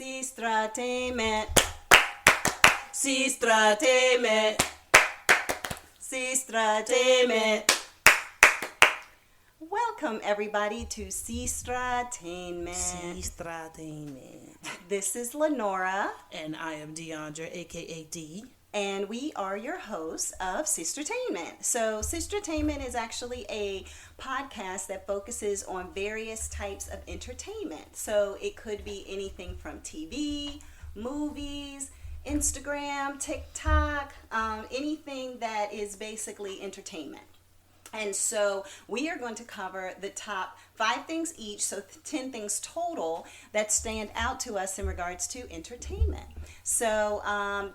Sestra-Tainment. Sestra-Tainment. Sestra-Tainment. Welcome everybody to Sestra-Tainment. Sestra-Tainment. This is Lenora. And I am DeAndre, aka D. And we are your hosts of Sestra-Tainment. So Sestra-Tainment is actually a podcast that focuses on various types of entertainment. So it could be anything from TV, movies, Instagram, TikTok, anything that is basically entertainment. And so we are going to cover the top 5 things each, so 10 things total that stand out to us in regards to entertainment. So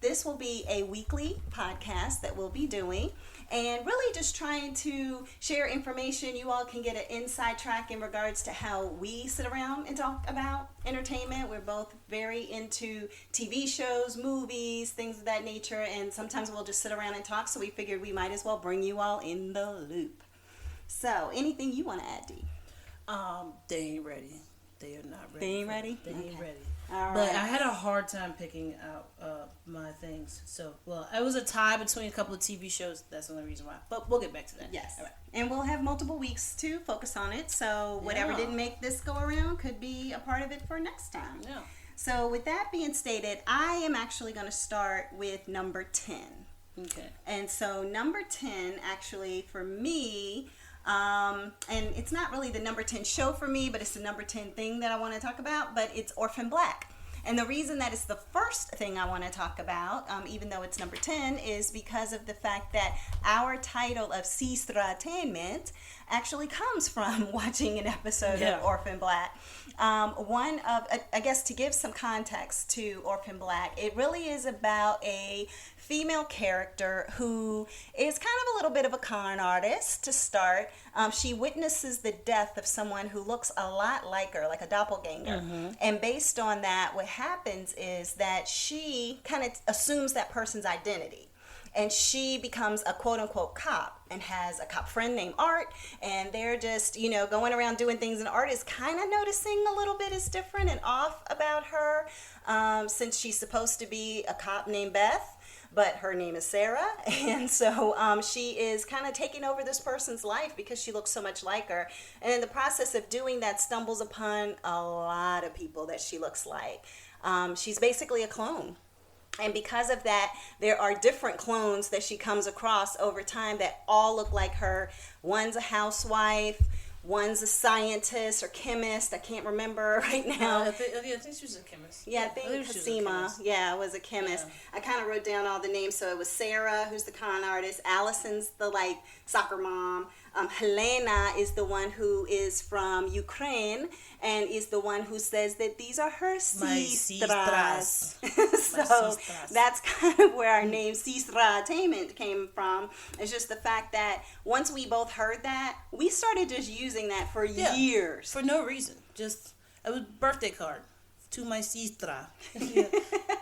this will be a weekly podcast that we'll be doing and really just trying to share information. You all can get an inside track in regards to how we sit around and talk about entertainment. We're both very into TV shows, movies, things of that nature, and sometimes we'll just sit around and talk, so we figured we might as well bring you all in the loop. So, anything you want to add, Dee? They ain't ready. They are not ready. They ain't ready? They ain't ready. All but right. I had a hard time picking out my things. So, well, it was a tie between a couple of TV shows. That's the only reason why. But we'll get back to that. Yes. All right. And we'll have multiple weeks to focus on it. So whatever didn't make this go around could be a part of it for next time. Yeah. So with that being stated, I am actually going to start with number 10. Okay. And so number 10 actually for me, and it's not really the number 10 show for me, but it's the number 10 thing that I want to talk about, but it's Orphan Black. And the reason that it's the first thing I want to talk about, even though it's number 10, is because of the fact that our title of Sestra-Tainment actually comes from watching an episode of Orphan Black. I guess to give some context to Orphan Black, it really is about a female character who is kind of a little bit of a con artist to start. She witnesses the death of someone who looks a lot like her, like a doppelganger. Mm-hmm. And based on that, what happens is that she kind of assumes that person's identity. And she becomes a quote-unquote cop and has a cop friend named Art. And they're just, going around doing things. And Art is kind of noticing a little bit is different and off about her since she's supposed to be a cop named Beth. But her name is Sarah, and so she is kind of taking over this person's life because she looks so much like her. And in the process of doing that, stumbles upon a lot of people that she looks like. She's basically a clone. And because of that, there are different clones that she comes across over time that all look like her. One's a housewife. One's a scientist or chemist. I can't remember right now. I think she was a chemist. Yeah, I think Cosima. Yeah, was a chemist. Yeah. I kind of wrote down all the names. So it was Sarah, who's the con artist. Allison's the soccer mom. Helena is the one who is from Ukraine and is the one who says that these are her Sestras. So that's kind of where our name Sestra-Tainment came from. It's just the fact that once we both heard that, we started just using that for years. For no reason. Just a birthday card to my Sestra.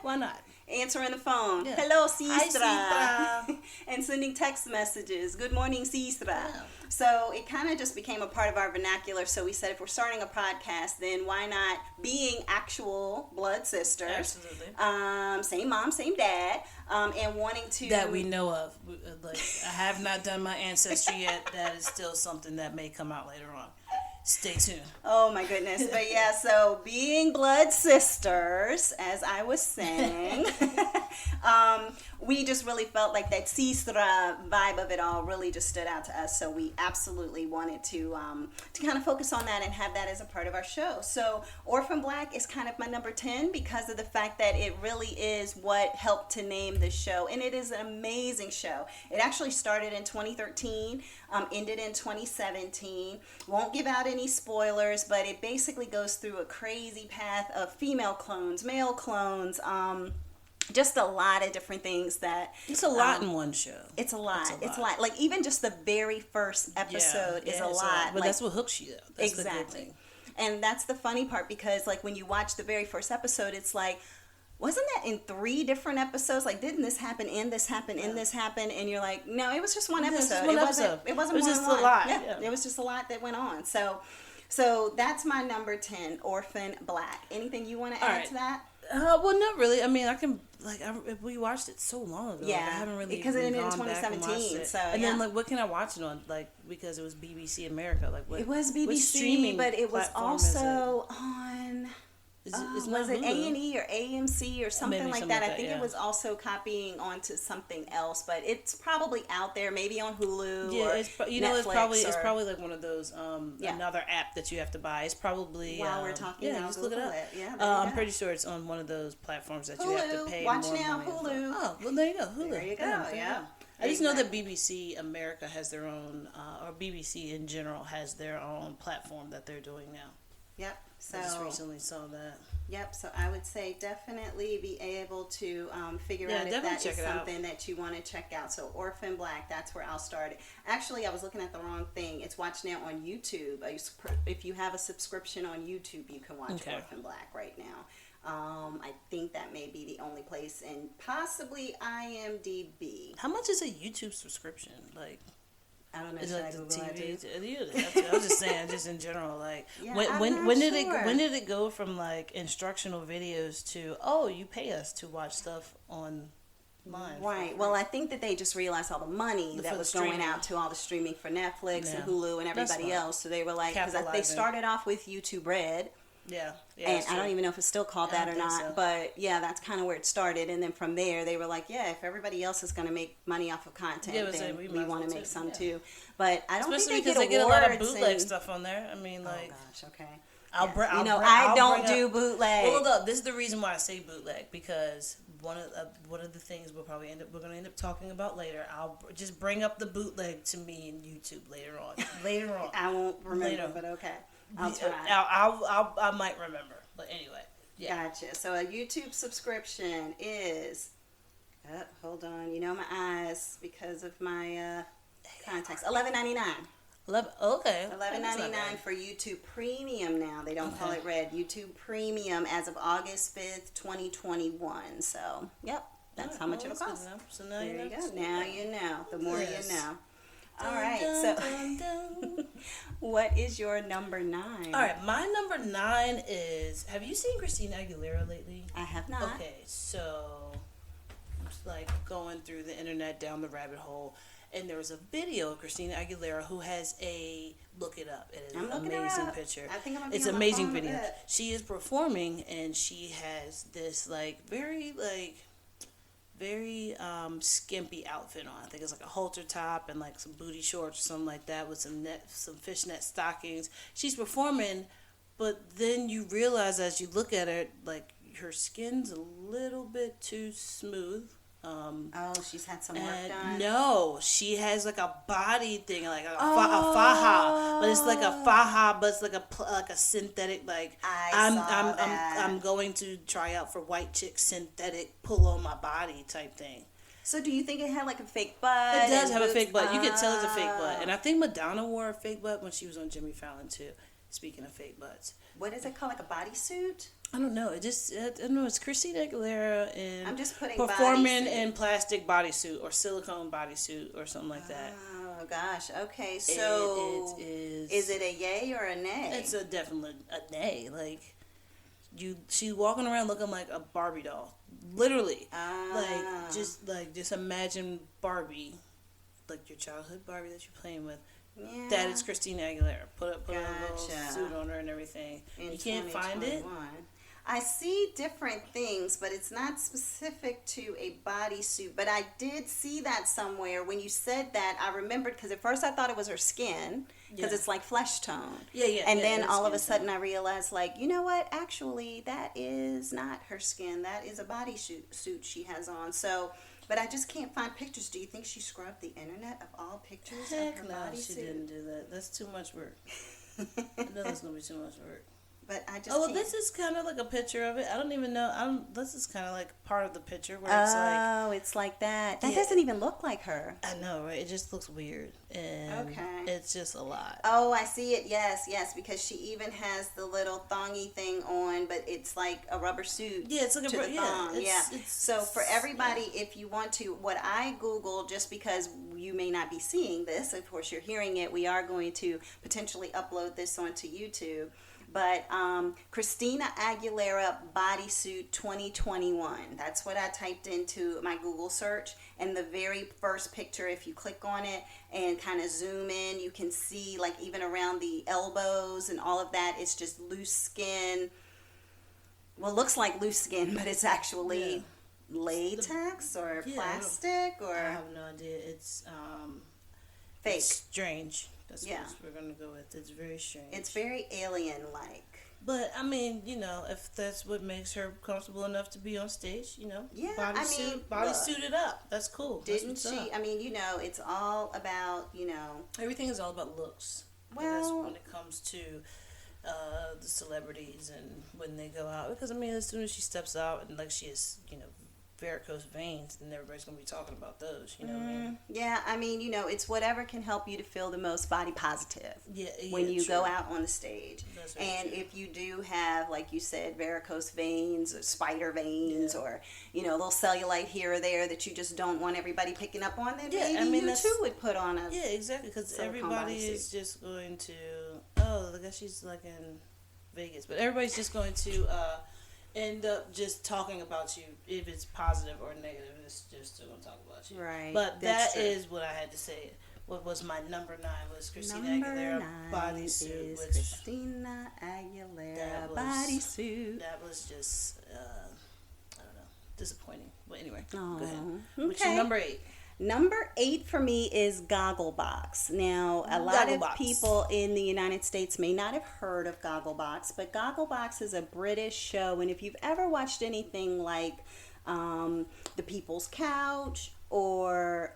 Why not? Answering the phone. Yeah. Hello, Sestra. Hi, Sestra. And sending text messages. Good morning, Sestra. Yeah. So it kind of just became a part of our vernacular. So we said if we're starting a podcast, then why not being actual blood sisters? Absolutely. Same mom, same dad. And wanting to... That we know of. I have not done my ancestry yet. That is still something that may come out later on. Stay tuned. Oh my goodness. But yeah, so being blood sisters, as I was saying, we just really felt like that Sestra vibe of it all really just stood out to us. So we absolutely wanted to kind of focus on that and have that as a part of our show. So Orphan Black is kind of my number 10 because of the fact that it really is what helped to name the show. And it is an amazing show. It actually started in 2013, ended in 2017. Won't give out any spoilers, but it basically goes through a crazy path of female clones, male clones, just a lot of different things that... It's a lot in one show. It's a lot. It's a lot. Like, even just the very first episode is a lot. But that's what hooks you, though. That's exactly. The good thing. And that's the funny part because, when you watch the very first episode, it's like, wasn't that in 3 different episodes? Like, didn't this happen, and this happen, and this happen? And you're like, no, it was just one episode. It wasn't It was more just than one. a lot. Yeah. It was just a lot that went on. So So that's my number 10, Orphan Black. Anything you want to add to that? Well, not really. I mean, I can we watched it so long ago. Yeah, like, I haven't really because it ended in gone back and 2017. watched it. So and then what can I watch it on? Like because it was BBC America. Like what? It was BBC, what streaming but it was platform also on. Was it Hulu? A&E or AMC or something Maybe like something that? like I think that, it was also copying onto something else, but it's probably out there, maybe on Hulu. Yeah, or it's Netflix it's probably like one of those another app that you have to buy. It's probably while we're talking. Yeah, just look it up. Yeah, I'm pretty sure it's on one of those platforms that you have to pay Watch more now, money Hulu. For. Oh, well, there you go, Hulu. There you go. Yeah. I just know that BBC America has their own, or BBC in general has their own platform that they're doing now. Yep. So I just recently saw that. Yep. So I would say definitely be able to figure out if that is something that you want to check out. So Orphan Black, that's where I'll start it. Actually, I was looking at the wrong thing. It's Watch Now on YouTube. If you have a subscription on YouTube, you can watch Orphan Black right now. I think that may be the only place, and possibly IMDb. How much is a YouTube subscription? Like, I don't know. Is Should like I the Google TV? that I was just saying, just in general, like when did it go from like instructional videos to you pay us to watch stuff online? Right. Well, I think that they just realized all the money that was going out to all the streaming for Netflix and Hulu and everybody else. So they were like, because they started off with YouTube Red. Yeah. And I don't even know if it's still called that or not, so. But yeah, that's kind of where it started. And then from there, they were like, yeah, if everybody else is going to make money off of content, then we want to make some too. But I don't think they get a lot of bootleg stuff on there. I mean, like, oh gosh, okay. I don't do bootleg. Well, look, this is the reason why I say bootleg, because one of the things we're going to end up talking about later. I'll just bring up the bootleg to me in YouTube later on. I won't remember, but okay. I'll try. I might remember, but anyway. Yeah. Gotcha. So a YouTube subscription is, hold on, my eyes because of my contacts. $11.99. Okay. $11.99 for YouTube Premium now. They don't call it Red. YouTube Premium as of August 5th, 2021. So, yep, that's how much it'll cost. So now there you go. Now you know. The more you know. All right, so what is your number 9? All right, my number 9 is, have you seen Christina Aguilera lately? I have not. Okay, so I'm just like going through the internet down the rabbit hole, and there was a video of Christina Aguilera who has look it up. It is an amazing picture. I think I'm it's an amazing video. She is performing, and she has this very skimpy outfit on. I think it's like a halter top and like some booty shorts or something like that with some fishnet stockings. She's performing, but then you realize as you look at her, like her skin's a little bit too smooth. She's had some work done. No, she has like a body thing, like a faja, but it's like a faja, but it's like a synthetic. Like I'm going to try out for white chick synthetic pull on my body type thing. So do you think it had like a fake butt? It does have a fake butt. You can tell it's a fake butt, and I think Madonna wore a fake butt when she was on Jimmy Fallon too. Speaking of fake butts, what is it called? Like a bodysuit? I don't know. I don't know. It's Christina Aguilera and I'm just putting performing in plastic bodysuit or silicone bodysuit or something like that. Oh gosh. Okay. So it is. Is it a yay or a nay? It's definitely a nay. Like she's walking around looking like a Barbie doll, literally. Just imagine Barbie, like your childhood Barbie that you're playing with. Yeah. That is Christina Aguilera. Put a little suit on her and everything. You can't find it. I see different things, but it's not specific to a bodysuit. But I did see that somewhere. When you said that, I remembered, because at first I thought it was her skin, because it's like flesh tone. Yeah. And then all of a sudden I realized, like, you know what? Actually, that is not her skin. That is a bodysuit she has on. So, but I just can't find pictures. Do you think she scrubbed the internet of all pictures of her bodysuit? She didn't do that. That's too much work. I know that's going to be too much work. but I just Oh, well, can't. this is kind of like a picture of it. I don't even know. This is kind of like part of the picture where it's like... Oh, it's like that. That Yeah. doesn't even look like her. I know, right? It just looks weird. And Okay. it's just a lot. Oh, I see it. Yes, because she even has the little thongy thing on, but it's like a rubber suit. Yeah, it's like a... to the thong. It's, So for everybody, if you want to, what I Googled, just because you may not be seeing this, of course you're hearing it, we are going to potentially upload this onto YouTube. But Christina Aguilera bodysuit 2021. That's what I typed into my Google search. And the very first picture, if you click on it and kind of zoom in, you can see like even around the elbows and all of that, it's just loose skin. Well, it looks like loose skin, but it's actually latex or plastic or... I have no idea. It's fake. It's strange. That's what we're going to go with. It's very strange. It's very alien-like. But, I mean, you know, if that's what makes her comfortable enough to be on stage, you know, bodysuited up. That's cool. Didn't she? I mean, you know, it's all about, you know... Everything is all about looks. Well... And that's when it comes to the celebrities and when they go out. Because, I mean, as soon as she steps out and, like, she has, you know, varicose veins, then everybody's going to be talking about those, you know what I mean? Yeah, I mean, you know, it's whatever can help you to feel the most body positive when you go out on the stage. And if you do have, like you said, varicose veins or spider veins or, you know, a little cellulite here or there that you just don't want everybody picking up on, then maybe you too would put on a... Yeah, exactly, because everybody is just going to... Oh, I guess she's like in Vegas. But everybody's just going to... end up just talking about you if it's positive or negative. It's just still gonna talk about you. Right. But that is what I had to say. What was my number 9 was Christina Aguilera bodysuit. Christina Aguilera bodysuit. That was just I don't know, disappointing. But anyway, go ahead. Okay. What's your number 8? Number 8 for me is Gogglebox. Now, a lot of people in the United States may not have heard of Gogglebox, but Gogglebox is a British show, and if you've ever watched anything like The People's Couch or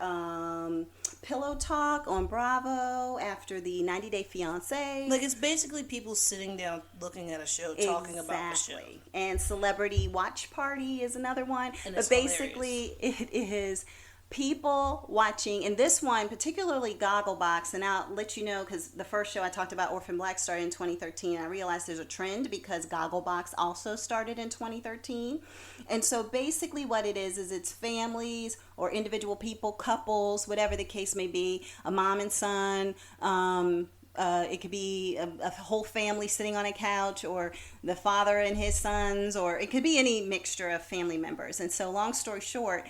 Pillow Talk on Bravo after the 90 Day Fiancé. Like, it's basically people sitting down looking at a show, talking about the show. And Celebrity Watch Party is another one. And but basically, it is... people watching, and this one, particularly Gogglebox, and I'll let you know because the first show I talked about, Orphan Black, started in 2013. I realized there's a trend because Gogglebox also started in 2013. And so basically what it is it's families or individual people, couples, whatever the case may be, a mom and son, it could be a whole family sitting on a couch, or the father and his sons, or it could be any mixture of family members. And so long story short,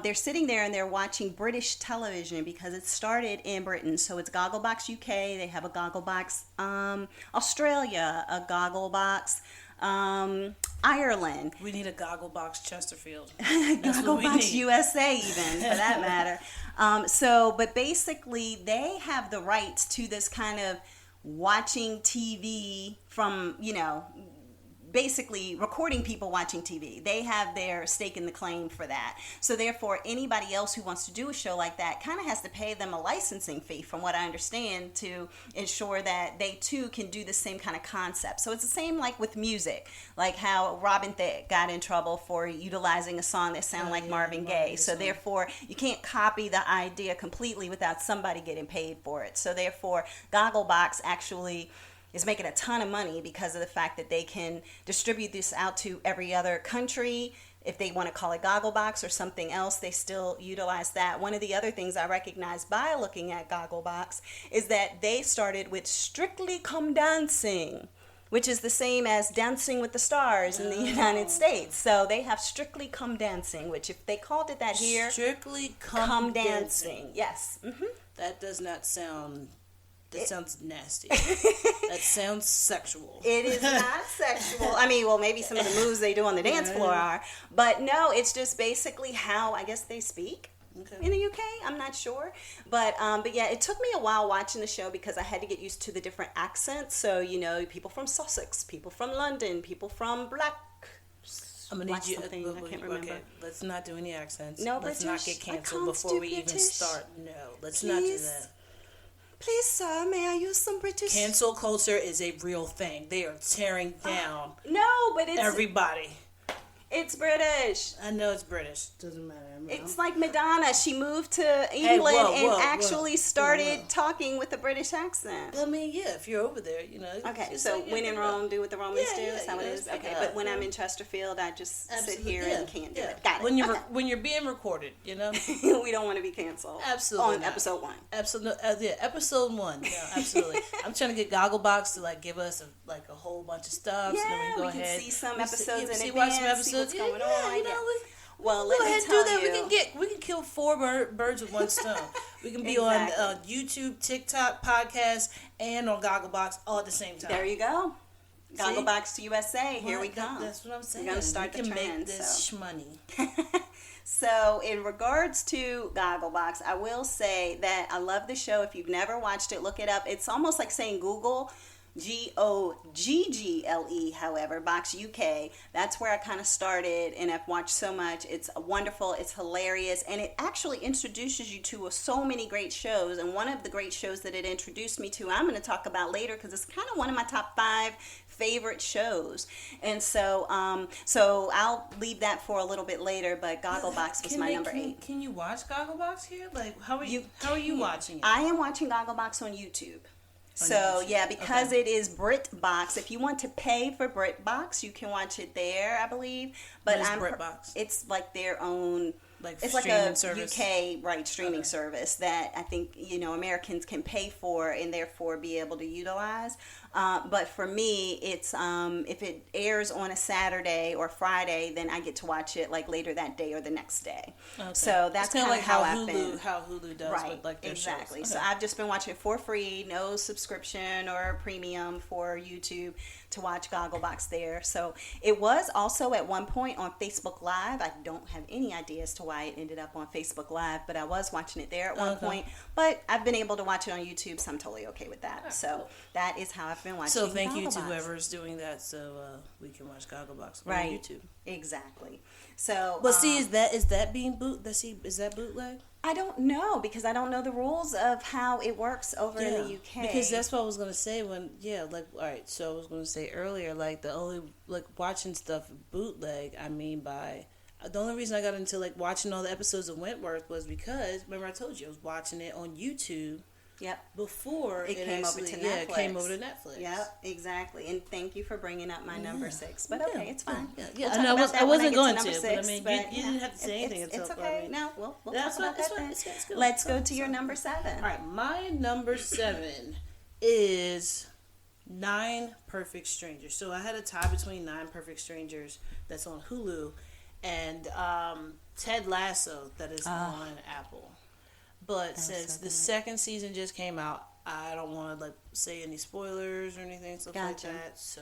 they're sitting there and they're watching British television because it started in Britain. So it's Gogglebox UK, they have a Gogglebox Australia, a Gogglebox Ireland. We need a Gogglebox Chesterfield. Gogglebox USA even, for that matter. But basically they have the rights to this kind of watching TV from, you know, basically recording people watching TV. They have their stake in the claim for that. So therefore, anybody else who wants to do a show like that kind of has to pay them a licensing fee, from what I understand, to ensure that they too can do the same kind of concept. So it's the same like with music, like how Robin Thicke got in trouble for utilizing a song that sounded like Marvin Gaye. So therefore, you can't copy the idea completely without somebody getting paid for it. So therefore, Gogglebox actually is making a ton of money because of the fact that they can distribute this out to every other country. If they want to call it Gogglebox or something else, they still utilize that. One of the other things I recognize by looking at Gogglebox is that they started with Strictly Come Dancing, which is the same as Dancing with the Stars in the United States. So they have Strictly Come Dancing, which if they called it that here, Strictly Come Dancing. Yes. Mm-hmm. That does not sound... That sounds nasty. That sounds sexual. It is not sexual. I mean, well, maybe some of the moves they do on the dance floor are. But no, it's just basically how, I guess, they speak in the UK. I'm not sure. But yeah, it took me a while watching the show because I had to get used to the different accents. So, you know, people from Sussex, people from London, people from Black... I'm gonna need you. I can't remember. Okay, let's not do any accents. No, let's British. not get canceled before we even start. No, let's not do that. Please, sir, may I use some British? Cancel culture is a real thing. They are tearing down No, but everybody. It's British. I know it's British. Doesn't matter. It's like Madonna. She moved to England and actually started whoa. talking with a British accent. I mean, yeah, if you're over there, you know. Okay, so when in Rome, do what the Romans do. Is how it is. Okay, but when I'm in Chesterfield, I just sit here and can't do it. Got it. When you're being recorded, you know. We don't want to be canceled. Absolutely. On episode 1. Absolutely. Yeah, episode 1. Yeah, absolutely. I'm trying to get Gogglebox to like give us a whole bunch of stuff. Yeah, so then we can go can ahead. see some episodes in advance. Watch some episodes. See what's going on. You know, well, go ahead and do that. you. We can kill 4 birds with one stone. We can be on YouTube, TikTok, podcast, and on Gogglebox all at the same time. There you go. Gogglebox to USA. Here we come. That's what I'm saying. We're gonna start the trend. Make this shmoney. So, in regards to Gogglebox, I will say that I love the show. If you've never watched it, look it up. It's almost like saying Google. Goggle, however, Box UK. That's where I kind of started, and I've watched so much. It's wonderful, it's hilarious, and it actually introduces you to so many great shows. And one of the great shows that it introduced me to, I'm going to talk about later because it's kind of one of my top 5 favorite shows. And so I'll leave that for a little bit later, but Gogglebox was my number 8. Can you watch Gogglebox here? Like, how are you watching it? I am watching Gogglebox on YouTube. So, yeah, because it is BritBox. If you want to pay for BritBox, you can watch it there, I believe. But BritBox? It's like their own, it's like a service. UK streaming service that I think Americans can pay for and therefore be able to utilize. But for me, it's if it airs on a Saturday or Friday, then I get to watch it like later that day or the next day. Okay. So that's kind of like how Hulu does, right? With like their Exactly. Shows. So I've just been watching it for free, no subscription or premium for YouTube to watch Gogglebox there. So it was also at one point on Facebook Live. I don't have any idea as to why it ended up on Facebook Live, but I was watching it there at one point. But I've been able to watch it on YouTube, so I'm totally okay with that. Right, so that is how I've been watching. So thank you Gogglebox. to whoever's doing that, so we can watch Gogglebox on right. YouTube. Exactly. So, but see, is that being is that bootleg? I don't know because I don't know the rules of how it works over in the UK. Because that's what I was gonna say all right. So I was gonna say earlier, like the only watching stuff bootleg. I mean by the only reason I got into watching all the episodes of Wentworth was because remember I told you I was watching it on YouTube. Yep. Before it came over to Netflix. Yeah, it came over to Netflix. Yep, exactly. And thank you for bringing up my number 6. But okay, it's fine. Yeah. I wasn't going to, but I mean, you didn't have to say anything. It's okay. No, we'll talk about that then. Good. Let's go to your number 7. All right, my number 7 is 9 Perfect Strangers. So I had a tie between 9 Perfect Strangers that's on Hulu and Ted Lasso that is on Apple. But since the second season just came out, I don't want to say any spoilers or anything like that. So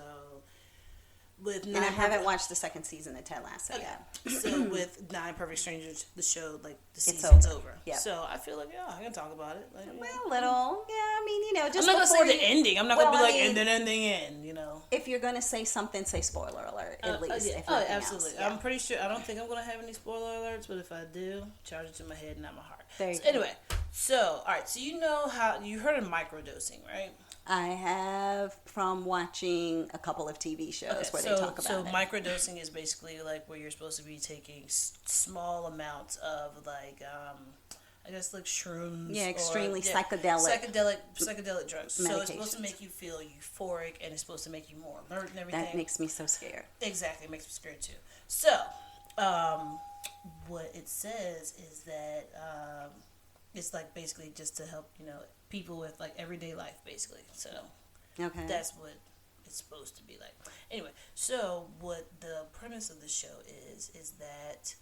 and I haven't watched the second season of Ted Lasso yet. So with 9 Perfect Strangers, the show the season's over. Yep. So I feel like I can talk about it. A little. Yeah, I mean, just I'm not gonna say the ending. I'm not gonna be and then ending in. If you're gonna say something, say spoiler alert at least. Yeah. Absolutely. Else. Yeah. I'm pretty sure. I don't think I'm gonna have any spoiler alerts, but if I do, charge it to my head, not my heart. Anyway, all right. So you know how you heard of microdosing, right? I have from watching a couple of TV shows where they talk about it. So microdosing is basically where you're supposed to be taking small amounts of I guess shrooms. Yeah, extremely psychedelic drugs. So it's supposed to make you feel euphoric and it's supposed to make you more alert and everything. That makes me so scared. Exactly, it makes me scared too. So, what it says is that it's basically just to help people with everyday life basically. So that's what it's supposed to be like. Anyway, so what the premise of the show is that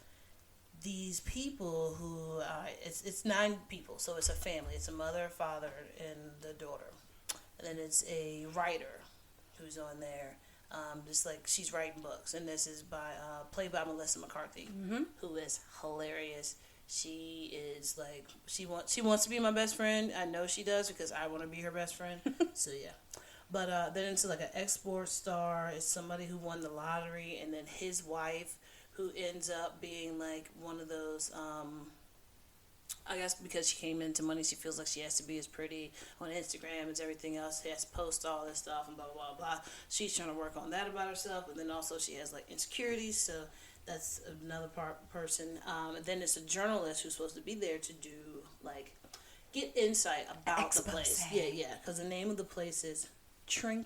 these people who it's 9 people, so it's a family. It's a mother, father, and the daughter, and then it's a writer who's on there. She's writing books, and this is played by Melissa McCarthy, who is hilarious. She is she wants to be my best friend. I know she does because I want to be her best friend. So yeah, but then it's an export star. It's somebody who won the lottery, and then his wife, who ends up being one of those I guess because she came into money, she feels like she has to be as pretty on Instagram as everything else. She has to post all this stuff and blah, blah, blah, blah. She's trying to work on that about herself. And then also she has, like, insecurities. So that's another person. And then it's a journalist who's supposed to be there to do, like, get insight about the place. Yeah. Because the name of the place is Wait,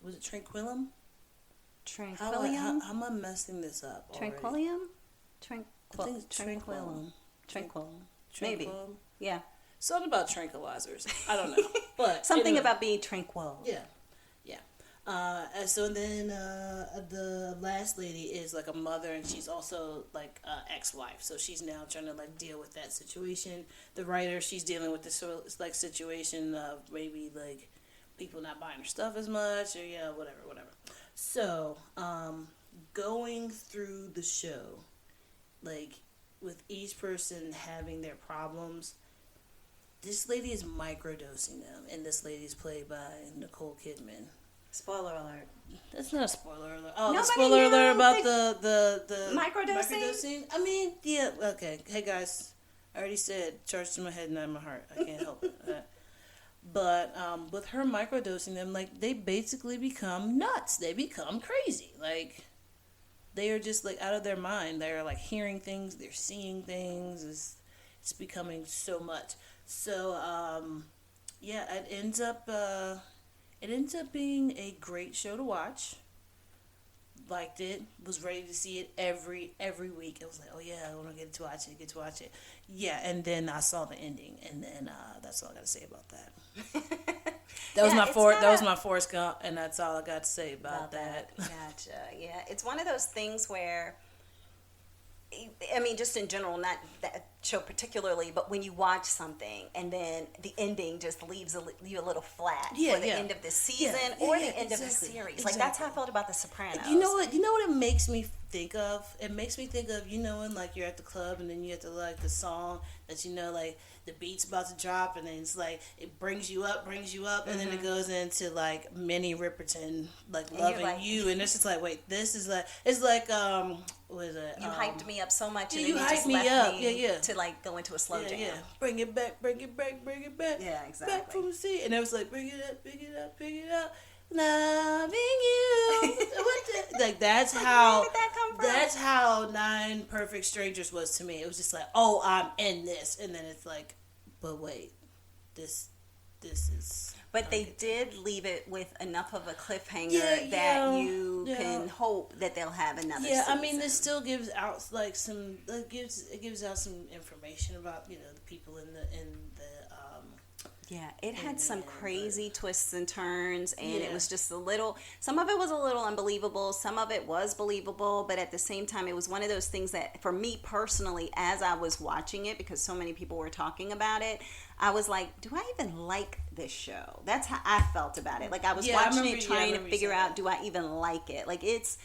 was it Tranquillum? Tranquillium? How am I messing this up already? Tranquillium? I think it's Tranquillum. Maybe. Yeah. Something about tranquilizers. I don't know. But something anyway. about being tranquil. Yeah. And so then the last lady is like a mother, and she's also like ex-wife. So she's now trying to like deal with that situation. The writer, she's dealing with this sort of like situation of maybe like people not buying her stuff as much, or whatever. So going through the show, like with each person having their problems, this lady is microdosing them, and this lady is played by Nicole Kidman. Spoiler alert. That's not a spoiler alert. Oh, Nobody the spoiler alert about the the microdosing? I mean, yeah, okay. Hey guys, I already said charged to my head, not my heart. I can't help it. But with her microdosing them, like, they basically become nuts. They become crazy. Like, they are just like out of their mind. They're like hearing things, they're seeing things. It's becoming so much. So it ends up being a great show to watch. Liked it. Was ready to see it every week. I was like, oh yeah, I want to get to watch it. Yeah, and then I saw the ending, and then that's all I got to say about that. That was my Forrest Gump, and that's all I got to say about that. Gotcha. Yeah, it's one of those things where, I mean, just in general, not that show particularly, but when you watch something and then the ending just leaves you a little flat for the end of the season or the end of the series. Like, that's how I felt about The Sopranos. You know what it makes me think of? It makes me think of, when like you're at the club and then you have to like the song that like the beat's about to drop, and then it's like it brings you up, and then it goes into like Minnie Riperton like and loving like, you, and it's just like, wait, this is like, it's like what is it? You hyped me up so much, and you then you hyped just me left up, me to like go into a slow jam. Yeah, bring it back. Yeah, exactly. Back from the sea, and it was like, bring it up. Loving you. Like, that's how. Where did that come from? That's how Nine Perfect Strangers was to me. It was just like, oh, I'm in this, and then it's like, but wait, this is. But they did leave it with enough of a cliffhanger that you can hope that they'll have another season. I mean, this still gives out like some. It gives out some information about the people in the. Yeah, it had some crazy twists and turns, and it was just a little, some of it was a little unbelievable, some of it was believable, but at the same time, it was one of those things that, for me personally, as I was watching it, because so many people were talking about it, I was like, do I even like this show? That's how I felt about it. Like, I was watching it, trying to figure out, do I even like it? Like, it's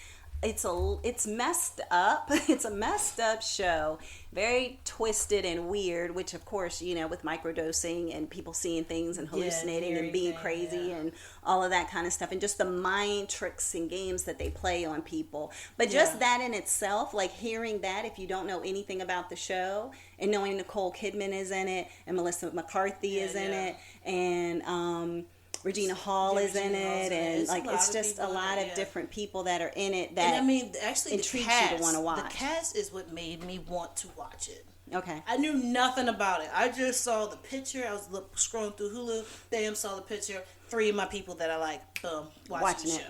messed up. It's a messed up show, very twisted and weird, which of course, with microdosing and people seeing things and hallucinating and being crazy and all of that kind of stuff, and just the mind tricks and games that they play on people. But just that in itself, like hearing that, if you don't know anything about the show, and knowing Nicole Kidman is in it and Melissa McCarthy is in it, and Regina Hall is in it, and like it's just a lot of different people that are in it that, and I mean, actually, intrigues you to want to watch. The cast is what made me want to watch it. Okay. I knew nothing about it. I just saw the picture. I was scrolling through Hulu. Bam, saw the picture. 3 of my people that I like, boom, watching the show.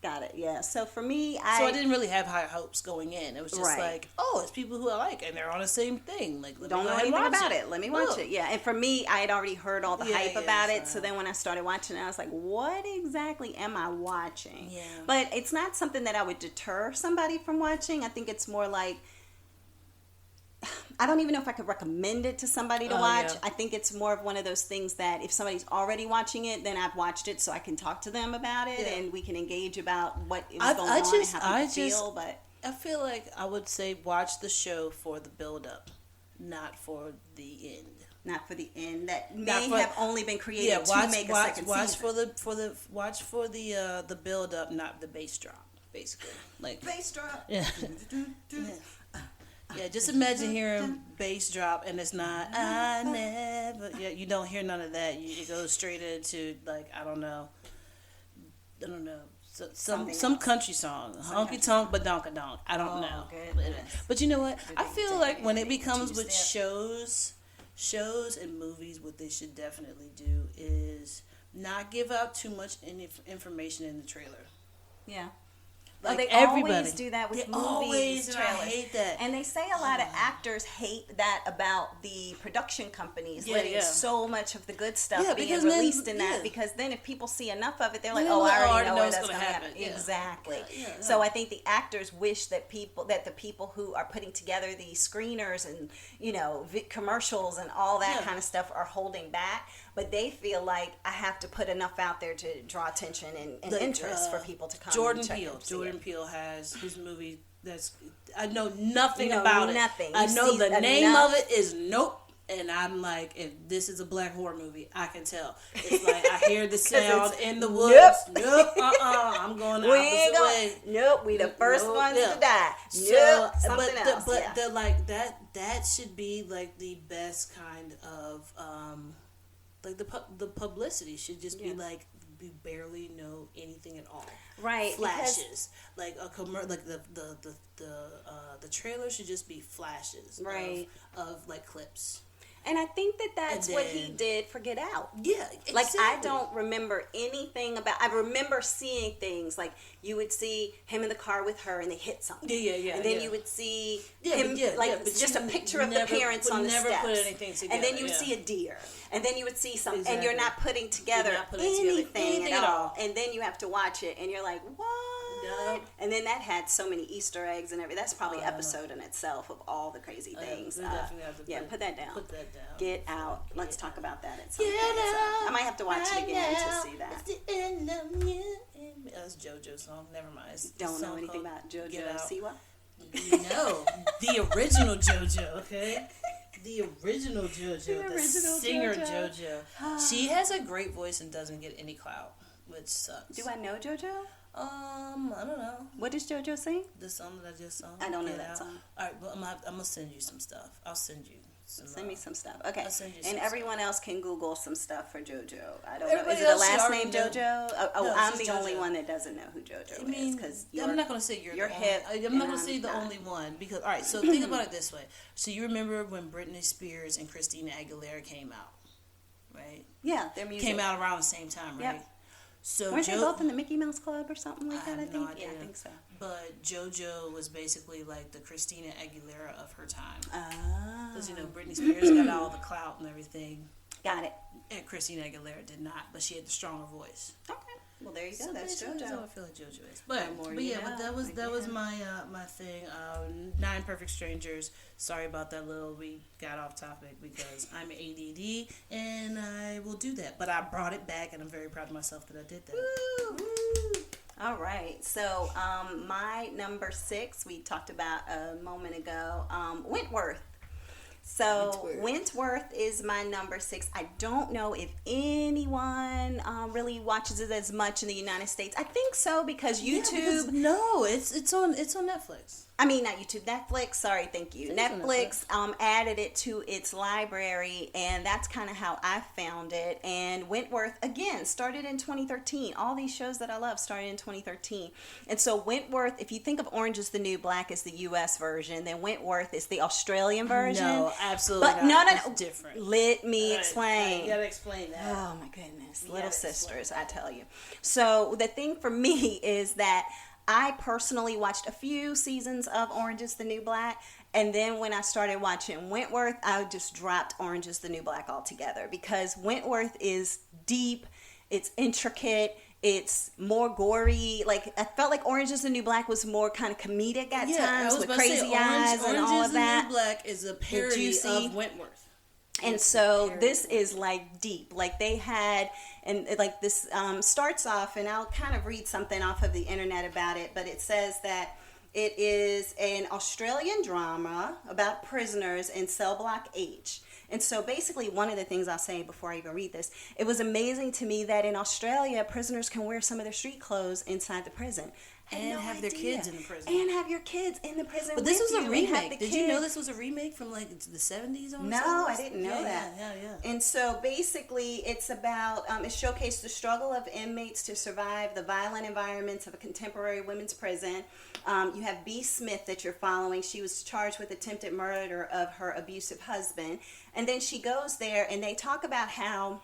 Got it. Yeah. So for me, so I didn't really have high hopes going in. It was just like, oh, it's people who I like, and they're on the same thing. Like, don't know anything about it. Let me watch it. Yeah. And for me, I had already heard all the hype about it. So then when I started watching it, I was like, what exactly am I watching? Yeah. But it's not something that I would deter somebody from watching. I think it's more like, I don't even know if I could recommend it to somebody to watch. Yeah. I think it's more of one of those things that if somebody's already watching it, then I've watched it so I can talk to them about it and we can engage about what is going on and how people feel. But I feel like I would say watch the show for the build-up, not for the end. Not for the end. That may have only been created to make a second season. Watch for the build-up, not the bass drop, basically. Like bass drop. Yeah. Yeah, just imagine hearing bass drop and it's not, I never, yeah, you don't hear none of that. It goes straight into, like, I don't know, so, some country song, honky tonk but donka donk. I don't know. But you know what? I feel like when it becomes with shows and movies, what they should definitely do is not give out too much information in the trailer. Yeah. Like they everybody always do that with movies, and trailers. I hate that. And they say a lot of actors hate that about the production companies letting so much of the good stuff being released in that, because then if people see enough of it, they're like, oh, I already know where that's going to happen. Yeah. Exactly. So I think the actors wish that the people who are putting together these screeners and, you know, commercials and all that kind of stuff are holding back. But they feel like I have to put enough out there to draw attention and interest for people to come. Jordan Peele has his movie that's, I know nothing about it. I know the name of it is Nope. And I'm like, if this is a black horror movie, I can tell. It's like I hear the sound in the woods. Nope. I'm going the opposite way. Nope. We the first ones to die. Nope. Something else. But they're like that should be like the best kind of like the publicity should just be like we barely know anything at all. Right. Flashes. Like like the trailer should just be flashes. Right. Of like clips. And I think that's what he did for Get Out. Yeah, exactly. Like, I don't remember anything about... I remember seeing things, like, you would see him in the car with her and they hit something. Yeah. And then you would see him, just a picture of the parents on the steps. Put anything together. And then you would see a deer. And then you would see something. Exactly. And you're not putting together anything at all. And then you have to watch it and you're like, what? No. And then that had so many Easter eggs and everything. That's probably an episode in itself of all the crazy things. We definitely have to put that down. Put that down. Get Out. Let's talk about that at some point. I might have to watch it again to see that. That's JoJo's song. Never mind. Don't know anything about JoJo Siwa? No. The original JoJo, okay? The original JoJo. The singer JoJo. She has a great voice and doesn't get any clout, which sucks. Do I know JoJo? I don't know. What does JoJo sing? The song that I just sung. I don't know that song. All right, well, I'm gonna send you some stuff. I'll send you. Send me some stuff. Okay. I'll send you and some everyone stuff. else can Google some stuff for JoJo. I don't know. Everybody Is it a else last name know. JoJo? No, I'm the JoJo. only one that doesn't know who JoJo is. Because I'm not going to say you're hip. I'm not going to say the only one. Because, all right, so think about it this way. So you remember when Britney Spears and Christina Aguilera came out, right? Yeah, their music. Came out around the same time, right? Yep. So weren't they both in the Mickey Mouse Club or something like that? I think. No idea. Yeah, I think so. But JoJo was basically like the Christina Aguilera of her time. Because, Britney Spears got all the clout and everything. Got it. And Christina Aguilera did not, but she had the stronger voice. Okay. Well, there you go. That's JoJo. That's how I feel like JoJo is. But that was my my thing. 9 Perfect Strangers. Sorry about that we got off topic because I'm ADD and I will do that. But I brought it back and I'm very proud of myself that I did that. Woo! All right. So my number 6 we talked about a moment ago. Wentworth. So Wentworth is my number 6. I don't know if anyone really watches it as much in the United States. I think so because YouTube. It's on Netflix. I mean, not YouTube, Netflix. Sorry, thank you. Netflix added it to its library, and that's kind of how I found it. And Wentworth, again, started in 2013. All these shows that I love started in 2013. And so Wentworth, if you think of Orange is the New Black as the U.S. version, then Wentworth is the Australian version. No, absolutely but not. No. It's different. Let me explain. You gotta explain that. Oh, my goodness. Little sisters, I tell you. So the thing for me is that I personally watched a few seasons of Orange is the New Black, and then when I started watching Wentworth, I just dropped Orange is the New Black altogether because Wentworth is deep, it's intricate, it's more gory. Like, I felt like Orange is the New Black was more kind of comedic at times with crazy eyes and all of that. Orange is the New Black is a parody of Wentworth. And so this is like deep. Like they had, and like this starts off, and I'll kind of read something off of the internet about it, but it says that it is an Australian drama about prisoners in cell block H. And so basically one of the things I'll say before I even read this, it was amazing to me that in Australia, prisoners can wear some of their street clothes inside the prison. and have their kids in the prison. And have your kids in the prison. But this was a remake. Did you know this? this was a remake from like the 70s? No, I didn't know that. Yeah. And so basically, it's about it showcased the struggle of inmates to survive the violent environments of a contemporary women's prison. You have B. Smith that you're following. She was charged with attempted murder of her abusive husband, and then she goes there, and they talk about how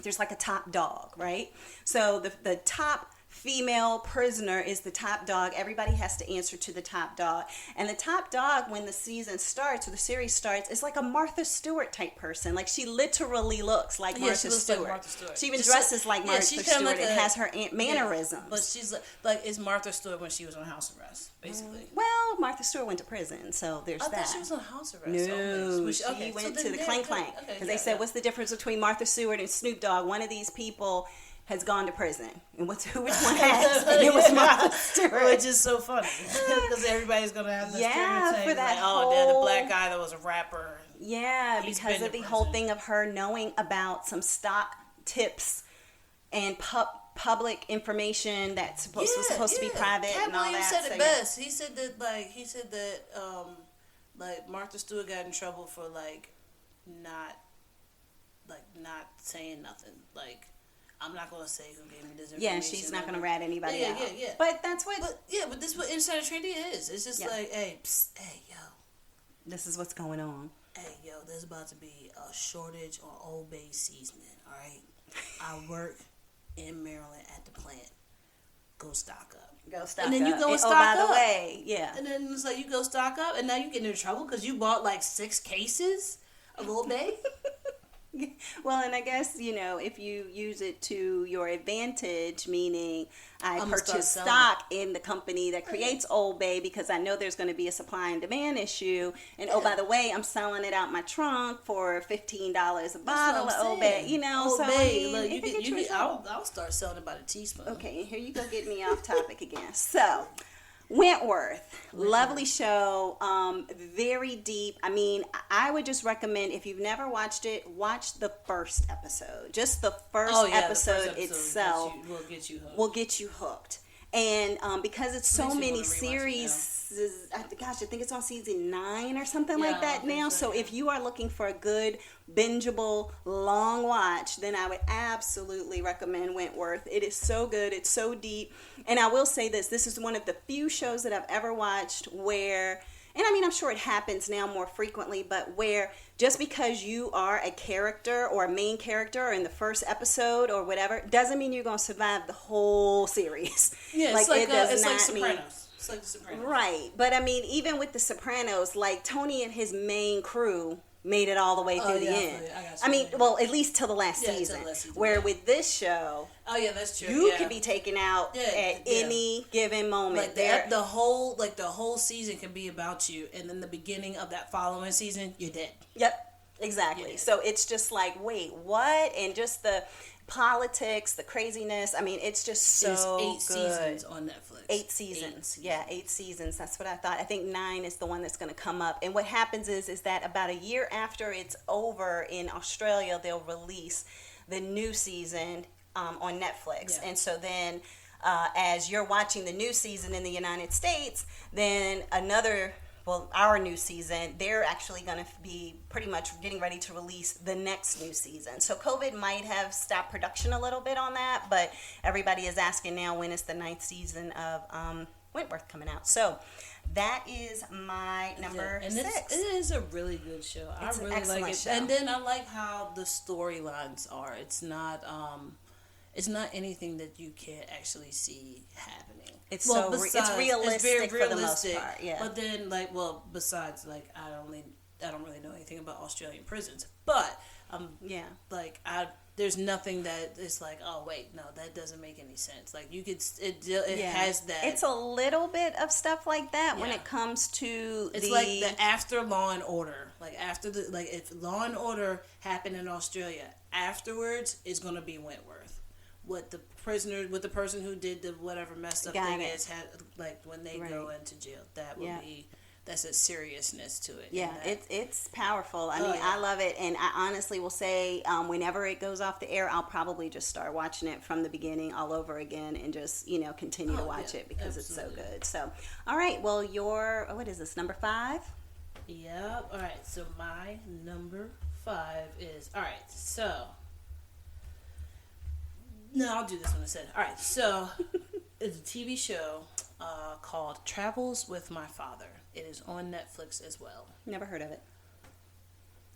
there's like a top dog, right? So the top female prisoner is the top dog. Everybody has to answer to the top dog. And the top dog, when the season starts or the series starts, is like a Martha Stewart type person. Like, she literally looks like Martha Stewart. Like Martha Stewart. She even dresses like Martha Stewart like and has her mannerisms. But she's like it's Martha Stewart when she was on house arrest, basically. Well, Martha Stewart went to prison, so there's that. I thought she was on house arrest. No, she went to the Clank Clank. Because they said, what's the difference between Martha Stewart and Snoop Dogg? One of these people has gone to prison, and which one has? And it was Martha Stewart, which is so funny because everybody's gonna have this stereotype, for that like, whole, the black guy that was a rapper. Yeah, because of the whole thing of her knowing about some stock tips and public information that's was supposed to be private. Cat and all Williams that. said it best. He said that Martha Stewart got in trouble for not saying nothing. Like, I'm not gonna say who gave me this information. Yeah, she's not gonna rat anybody out. Yeah. But that's what. But this is what insider trading is. It's just like, hey, yo, this is what's going on. Hey, yo, there's about to be a shortage on Old Bay seasoning. All right, I work in Maryland at the plant. Go stock up. And then you go and stock up. Oh, by the way, yeah. And then it's like you go stock up, and now you get into trouble because you bought like 6 cases of Old Bay. Well, and I guess, if you use it to your advantage, meaning I purchase stock in the company that creates Old Bay because I know there's going to be a supply and demand issue. And by the way, I'm selling it out my trunk for $15 a bottle of Old Bay. Old Bay, I'll start selling it by the teaspoon. Okay, here you go, get me off topic again. So, Wentworth, lovely show, very deep. I mean, I would just recommend, if you've never watched it, watch the first episode. Just the first episode itself will get you hooked. And because it's so many series, I think it's on season 9 or something like that now. So if you are looking for a good, bingeable, long watch, then I would absolutely recommend Wentworth. It is so good. It's so deep. And I will say this is one of the few shows that I've ever watched where, and I mean, I'm sure it happens now more frequently, but where just because you are a character or a main character in the first episode or whatever, doesn't mean you're going to survive the whole series. Yeah, like it's like Sopranos. It's like The Sopranos. Right. But I mean, even with The Sopranos, like Tony and his main crew made it all the way through the end. I mean, well, at least till the last season. Where with this show, that's true. You could be taken out at any given moment. Like the whole season can be about you, and then the beginning of that following season, you're dead. Yep, exactly. So it's just like, wait, what? And just the politics, the craziness. I mean, it's just so 8 seasons on Netflix. 8 seasons. 8 seasons. That's what I thought. I think 9 is the one that's going to come up. And what happens is that about a year after it's over in Australia, they'll release the new season on Netflix. And so then as you're watching the new season in the United States, then our new season, they're actually going to be pretty much getting ready to release the next new season. So COVID might have stopped production a little bit on that, but everybody is asking now, when is the 9th season of Wentworth coming out? So that is my number 6. It is a really good show. I really like it. Show. And then I like how the storylines are. It's not anything that you can't actually see happening. It's realistic for the most part. Yeah. But then, besides, I don't really know anything about Australian prisons. But there's nothing that is like, oh wait, no, that doesn't make any sense. Like you could, it has that. It's a little bit of stuff like that when it comes to. It's like the after Law and Order. Like after if Law and Order happened in Australia, afterwards is going to be Wentworth. What the person who did the whatever messed up thing is had, when they go into jail, that would be that's a seriousness to it. Yeah, it's powerful. I mean, yeah. I love it, and I honestly will say, whenever it goes off the air, I'll probably just start watching it from the beginning all over again, and just continue to watch it because absolutely. it's so good. So, all right, well, what is this, number 5? Yep. All right. So my number 5 is all right. So no, I'll do this one instead. All right. So it's a TV show called Travels with My Father. It is on Netflix as well. Never heard of it.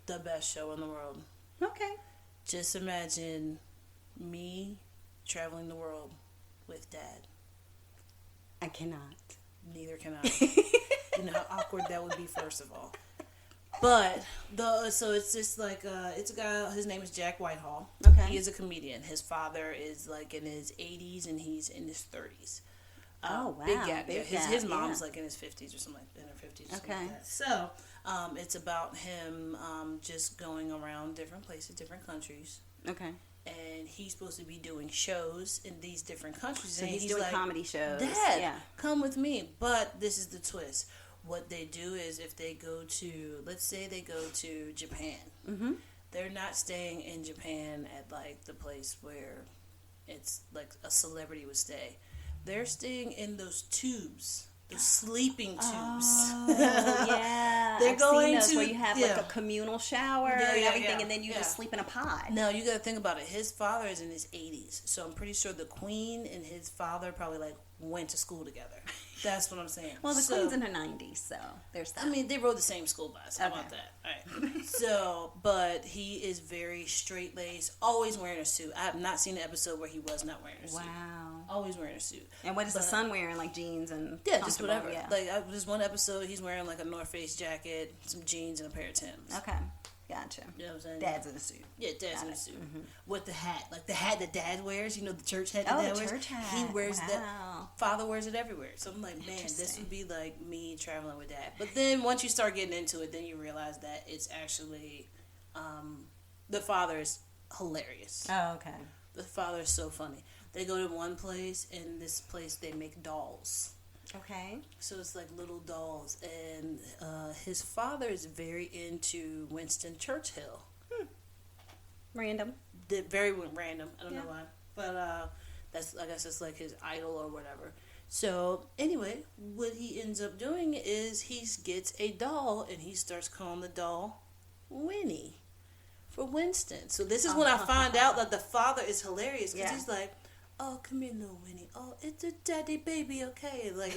The best show in the world. Okay. Just imagine me traveling the world with Dad. I cannot. Neither can I. You know how awkward that would be, first of all. But so it's just like it's a guy. His name is Jack Whitehall. Okay. He is a comedian. His father is like in his 80s and he's in his 30s. Oh wow! Big gap. Big Yeah. gap, His mom's like in his 50s or something, like in her 50s. Or something like that. So it's about him just going around different places, different countries. Okay. And he's supposed to be doing shows in these different countries. So and he's doing like, comedy shows. Dad, come with me. But this is the twist. What they do is if they go to, let's say they go to Japan, mm-hmm. they're not staying in Japan at like the place where it's like a celebrity would stay. They're staying in those tubes. The sleeping tubes. Oh, yeah. They're I've going seen those to where you have like a communal shower and everything, and then you just sleep in a pod. No, you got to think about it. His father is in his 80s, so I'm pretty sure the Queen and his father probably like went to school together. That's what I'm saying. Well, the Queen's in her 90s, so there's that. I mean, they rode the same school bus. How about that? All right. So, but he is very straight laced, always wearing a suit. I have not seen an episode where he was not wearing a suit. Wow. Always wearing a suit. And what is the son wearing? Like jeans and just whatever. Yeah. Like there's one episode he's wearing like a North Face jacket, some jeans, and a pair of Timbs. Okay. Gotcha. You know what I'm saying? Dad's in a suit. Yeah, Dad's in a suit. Mm-hmm. With the hat. Like the hat that Dad wears. You know, the church hat that Dad wears. Church hat. He wears that. Father wears it everywhere. So I'm like, man, this would be like me traveling with Dad. But then once you start getting into it, then you realize that it's actually, the father is hilarious. Oh, okay. The father is so funny. They go to one place, and this place they make dolls. Okay. So it's like little dolls, and his father is very into Winston Churchill. Random. Very random. I don't know why, but that's, I guess it's like his idol or whatever. So anyway, what he ends up doing is he gets a doll, and he starts calling the doll Winnie for Winston. So this is when I find out that the father is hilarious, because he's like, oh, come here, little Winnie. Oh, it's a daddy baby, okay? Like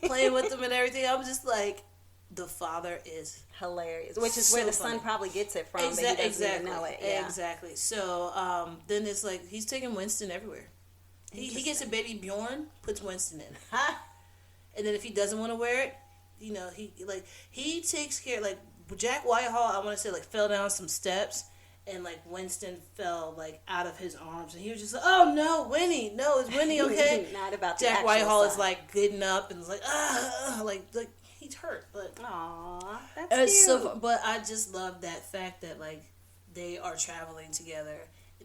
playing with them and everything. I'm just like, the father is hilarious, which is so where the son probably gets it from. Exactly. But he doesn't even know it. Yeah. Exactly. So then it's like he's taking Winston everywhere. He gets a baby Bjorn, puts Winston in, and then if he doesn't want to wear it, you know, he takes care. Like Jack Whitehall, I want to say like fell down some steps. And, like, Winston fell, like, out of his arms. And he was just like, oh, no, Winnie. No, is Winnie okay? Not about the Jack Whitehall is, like, getting up and is like, like he's hurt. But aww, that's cute. So, but I just love that fact that, like, they are traveling together.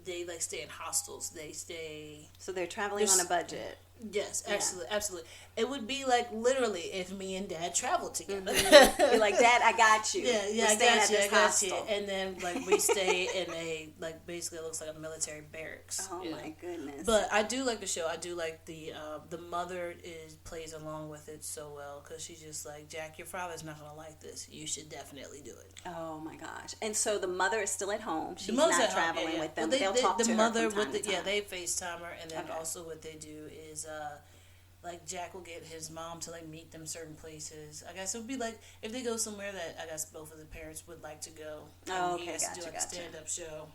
They, like, stay in hostels. They stay... So they're traveling on a budget. Yes, absolutely, absolutely. It would be like literally if me and Dad traveled together. Mm-hmm. You're like, Dad, I got you. Yeah, I got you. And then like we stay in a like basically it looks like a military barracks. Oh my goodness! But I do like the show. I do like the mother plays along with it so well, because she's just like, Jack, your father's not gonna like this. You should definitely do it. Oh my gosh! And so the mother is still at home. She's not traveling with them. Well, they'll talk to her from time to time. They FaceTime her, and then also what they do is. Like Jack will get his mom to like meet them certain places. I guess it would be like if they go somewhere that I guess both of the parents would like to go. Oh, okay, he has to do like a stand-up show.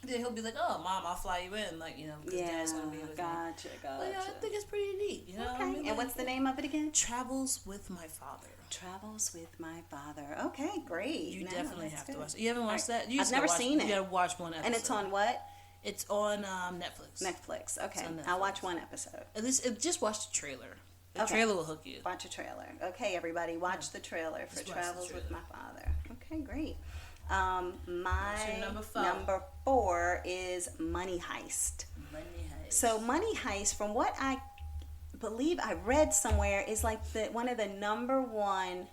Then he'll be like, "Oh, Mom, I'll fly you in," like, you know, because Dad's gonna be with me. Gotcha. But yeah, I think it's pretty neat. You know. Okay. I mean, and what's the name of it again? Travels with My Father. Travels with My Father. Okay, great. You definitely have to watch it. You haven't watched that? I've never seen it. You gotta watch one episode. And it's on what? It's on Netflix. Netflix. Okay. I'll watch one episode. At least just watch the trailer. The trailer will hook you. Watch a trailer. Okay, everybody, watch the trailer for Travels with My Father. Okay, great. My number 4 is Money Heist. Money Heist. So Money Heist, from what I believe I read somewhere, is like one of the number one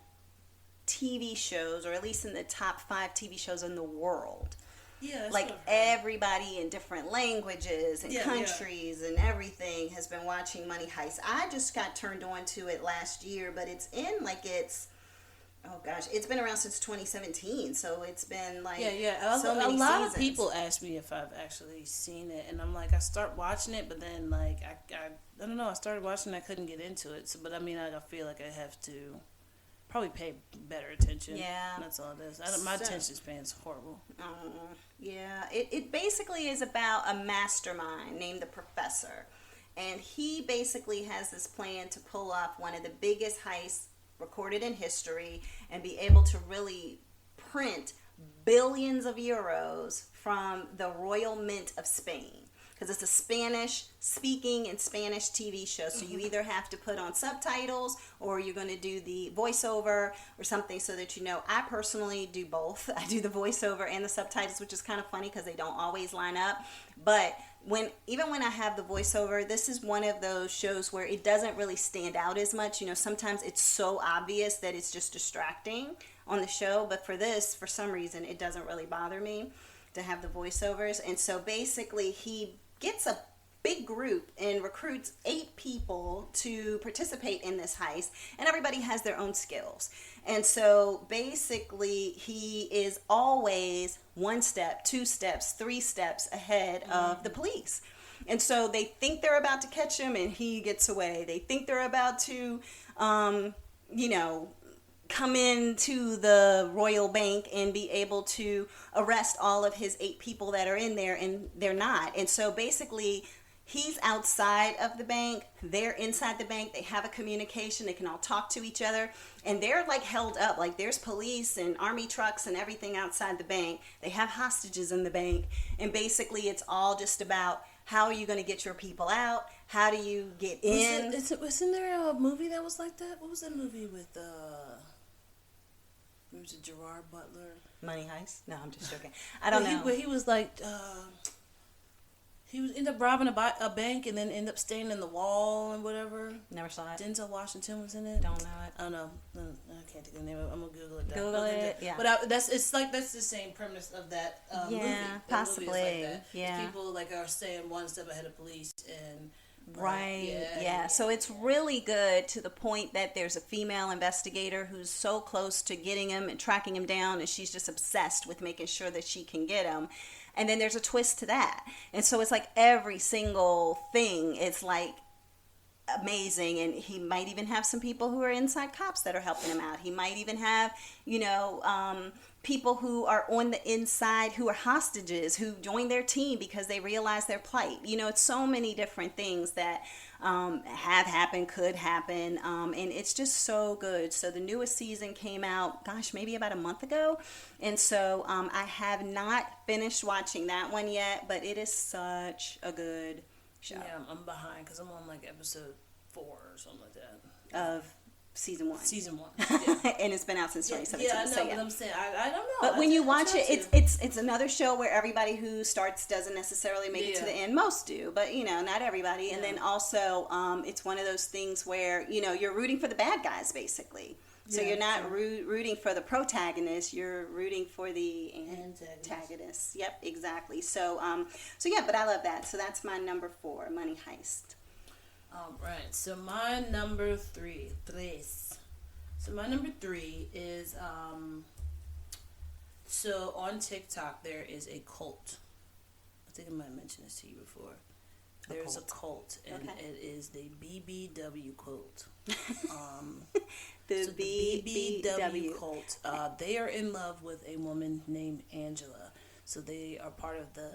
TV shows, or at least in the top 5 TV shows in the world. Yeah, that's like what I've heard. everybody in different languages and countries and everything has been watching Money Heist. I just got turned on to it last year, but it's oh gosh, it's been around since 2017, so it's been like so many a lot seasons. of people ask me if I've actually seen it, and I'm like, I start watching it, but then like I don't know, I started watching and I couldn't get into it. So, but I mean, I feel like I have to probably pay better attention. Yeah, that's all it is. My attention span's horrible. Yeah, it basically is about a mastermind named the Professor, and he basically has this plan to pull off one of the biggest heists recorded in history and be able to really print billions of euros from the Royal Mint of Spain, because it's a Spanish speaking and Spanish TV show, so you either have to put on subtitles or you're going to do the voiceover or something, so that I personally do both. I do the voiceover and the subtitles, which is kind of funny because they don't always line up, but even when I have the voiceover, this is one of those shows where it doesn't really stand out as much. Sometimes it's so obvious that it's just distracting on the show, but for this, for some reason, it doesn't really bother me to have the voiceovers. And so basically he gets a big group and recruits 8 people to participate in this heist, and everybody has their own skills. And so basically he is always 1 step, 2 steps, 3 steps ahead of the police. And so they think they're about to catch him and he gets away. They think they're about to come into the Royal Bank and be able to arrest all of his 8 people that are in there, and they're not. And so basically he's outside of the bank, they're inside the bank, they have a communication, they can all talk to each other, and they're like held up. Like there's police and army trucks and everything outside the bank. They have hostages in the bank, and basically it's all just about how are you going to get your people out? How do you get in? Wasn't there a movie that was like that? What was that movie with was it Gerard Butler? Money Heist? No, I'm just joking. I don't know. He was like, he was end up robbing a bank and then end up staying in the wall and whatever. Never saw it. Denzel Washington was in it. Don't know it. I don't know. I can't think of the name of it. I'm gonna Google it. Google it. Yeah. But that's the same premise of that movie. Yeah, possibly. Like that. Yeah. People like are staying 1 step ahead of police and. Right. Yeah. So it's really good to the point that there's a female investigator who's so close to getting him and tracking him down, and she's just obsessed with making sure that she can get him. And then there's a twist to that. And so it's like every single thing, it's like amazing. And he might even have some people who are inside cops that are helping him out. He might even have, people who are on the inside who are hostages who join their team because they realize their plight. It's so many different things that have happened, could happen, and it's just so good. So the newest season came out, maybe about a month ago, and so I have not finished watching that one yet, but it is such a good show. Yeah, I'm behind because I'm on like episode 4 or something like that. Of season 1. Season 1, yeah. And it's been out since 2017. Yeah, I know, so, yeah. But I'm saying, I don't know. But when you watch it, it's another show where everybody who starts doesn't necessarily make it to the end. Most do, but, not everybody. And then also, it's one of those things where, you're rooting for the bad guys, basically. So you're not rooting for the protagonist, you're rooting for the antagonist. Yep, exactly. So yeah, but I love that. So that's my number 4, Money Heist. All right, so my number 3. So my number 3 is, so on TikTok there is a cult. I think I might have mentioned this to you before. There's a cult, and it is the BBW Cult. The BBW Cult. They are in love with a woman named Angela. So they are part of the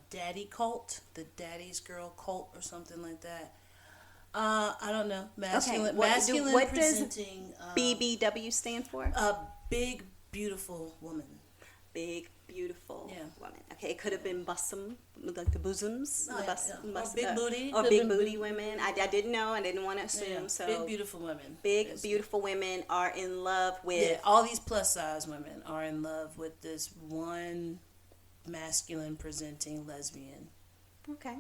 Daddy Cult, the Daddy's Girl Cult, or something like that. I don't know. Masculine what presenting. Does BBW stand for? Big, beautiful woman. Big, beautiful woman. Okay, it could have been bosom, like the bosoms. Big booty. Or big booty women. I didn't know. I didn't want to assume. Yeah, so big, beautiful women. Big, beautiful women are in love with... Yeah, all these plus-size women are in love with this one masculine presenting lesbian. Okay.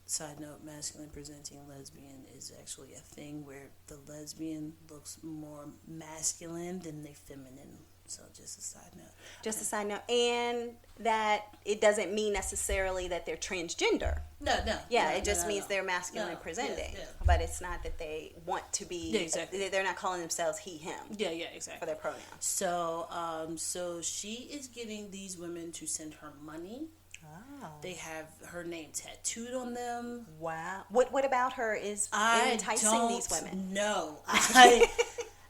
side note, masculine presenting lesbian is actually a thing where the lesbian looks more masculine than the feminine. So just a side note. Just a side note. And that it doesn't mean necessarily that they're transgender. No. Yeah, it just means they're masculine presenting. Yeah. But it's not that they want to be. Yeah, exactly. They're not calling themselves he, him. Yeah, exactly. For their pronouns. So, so she is getting these women to send her money. Oh. They have her name tattooed on them. Wow. What about her is enticing these women? No.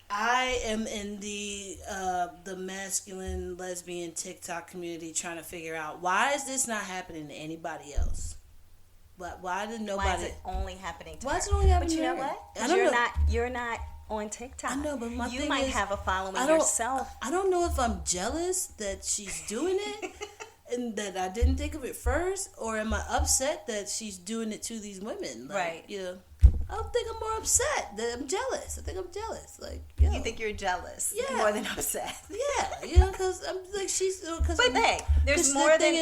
I am in the masculine lesbian TikTok community trying to figure out why is this not happening to anybody else? Why did nobody? Why is it only happening to her? Why is it only happening to her? But you know what? I don't know. You're not on TikTok. I know, but my you thing might is, have a following yourself. I don't know if I'm jealous that she's doing it and that I didn't think of it first, or am I upset that she's doing it to these women? Like, right. Yeah. I think I'm more upset that I'm jealous. I think I'm jealous. Like, you think you're jealous, more than upset. Yeah, because I'm like But hey, there's more than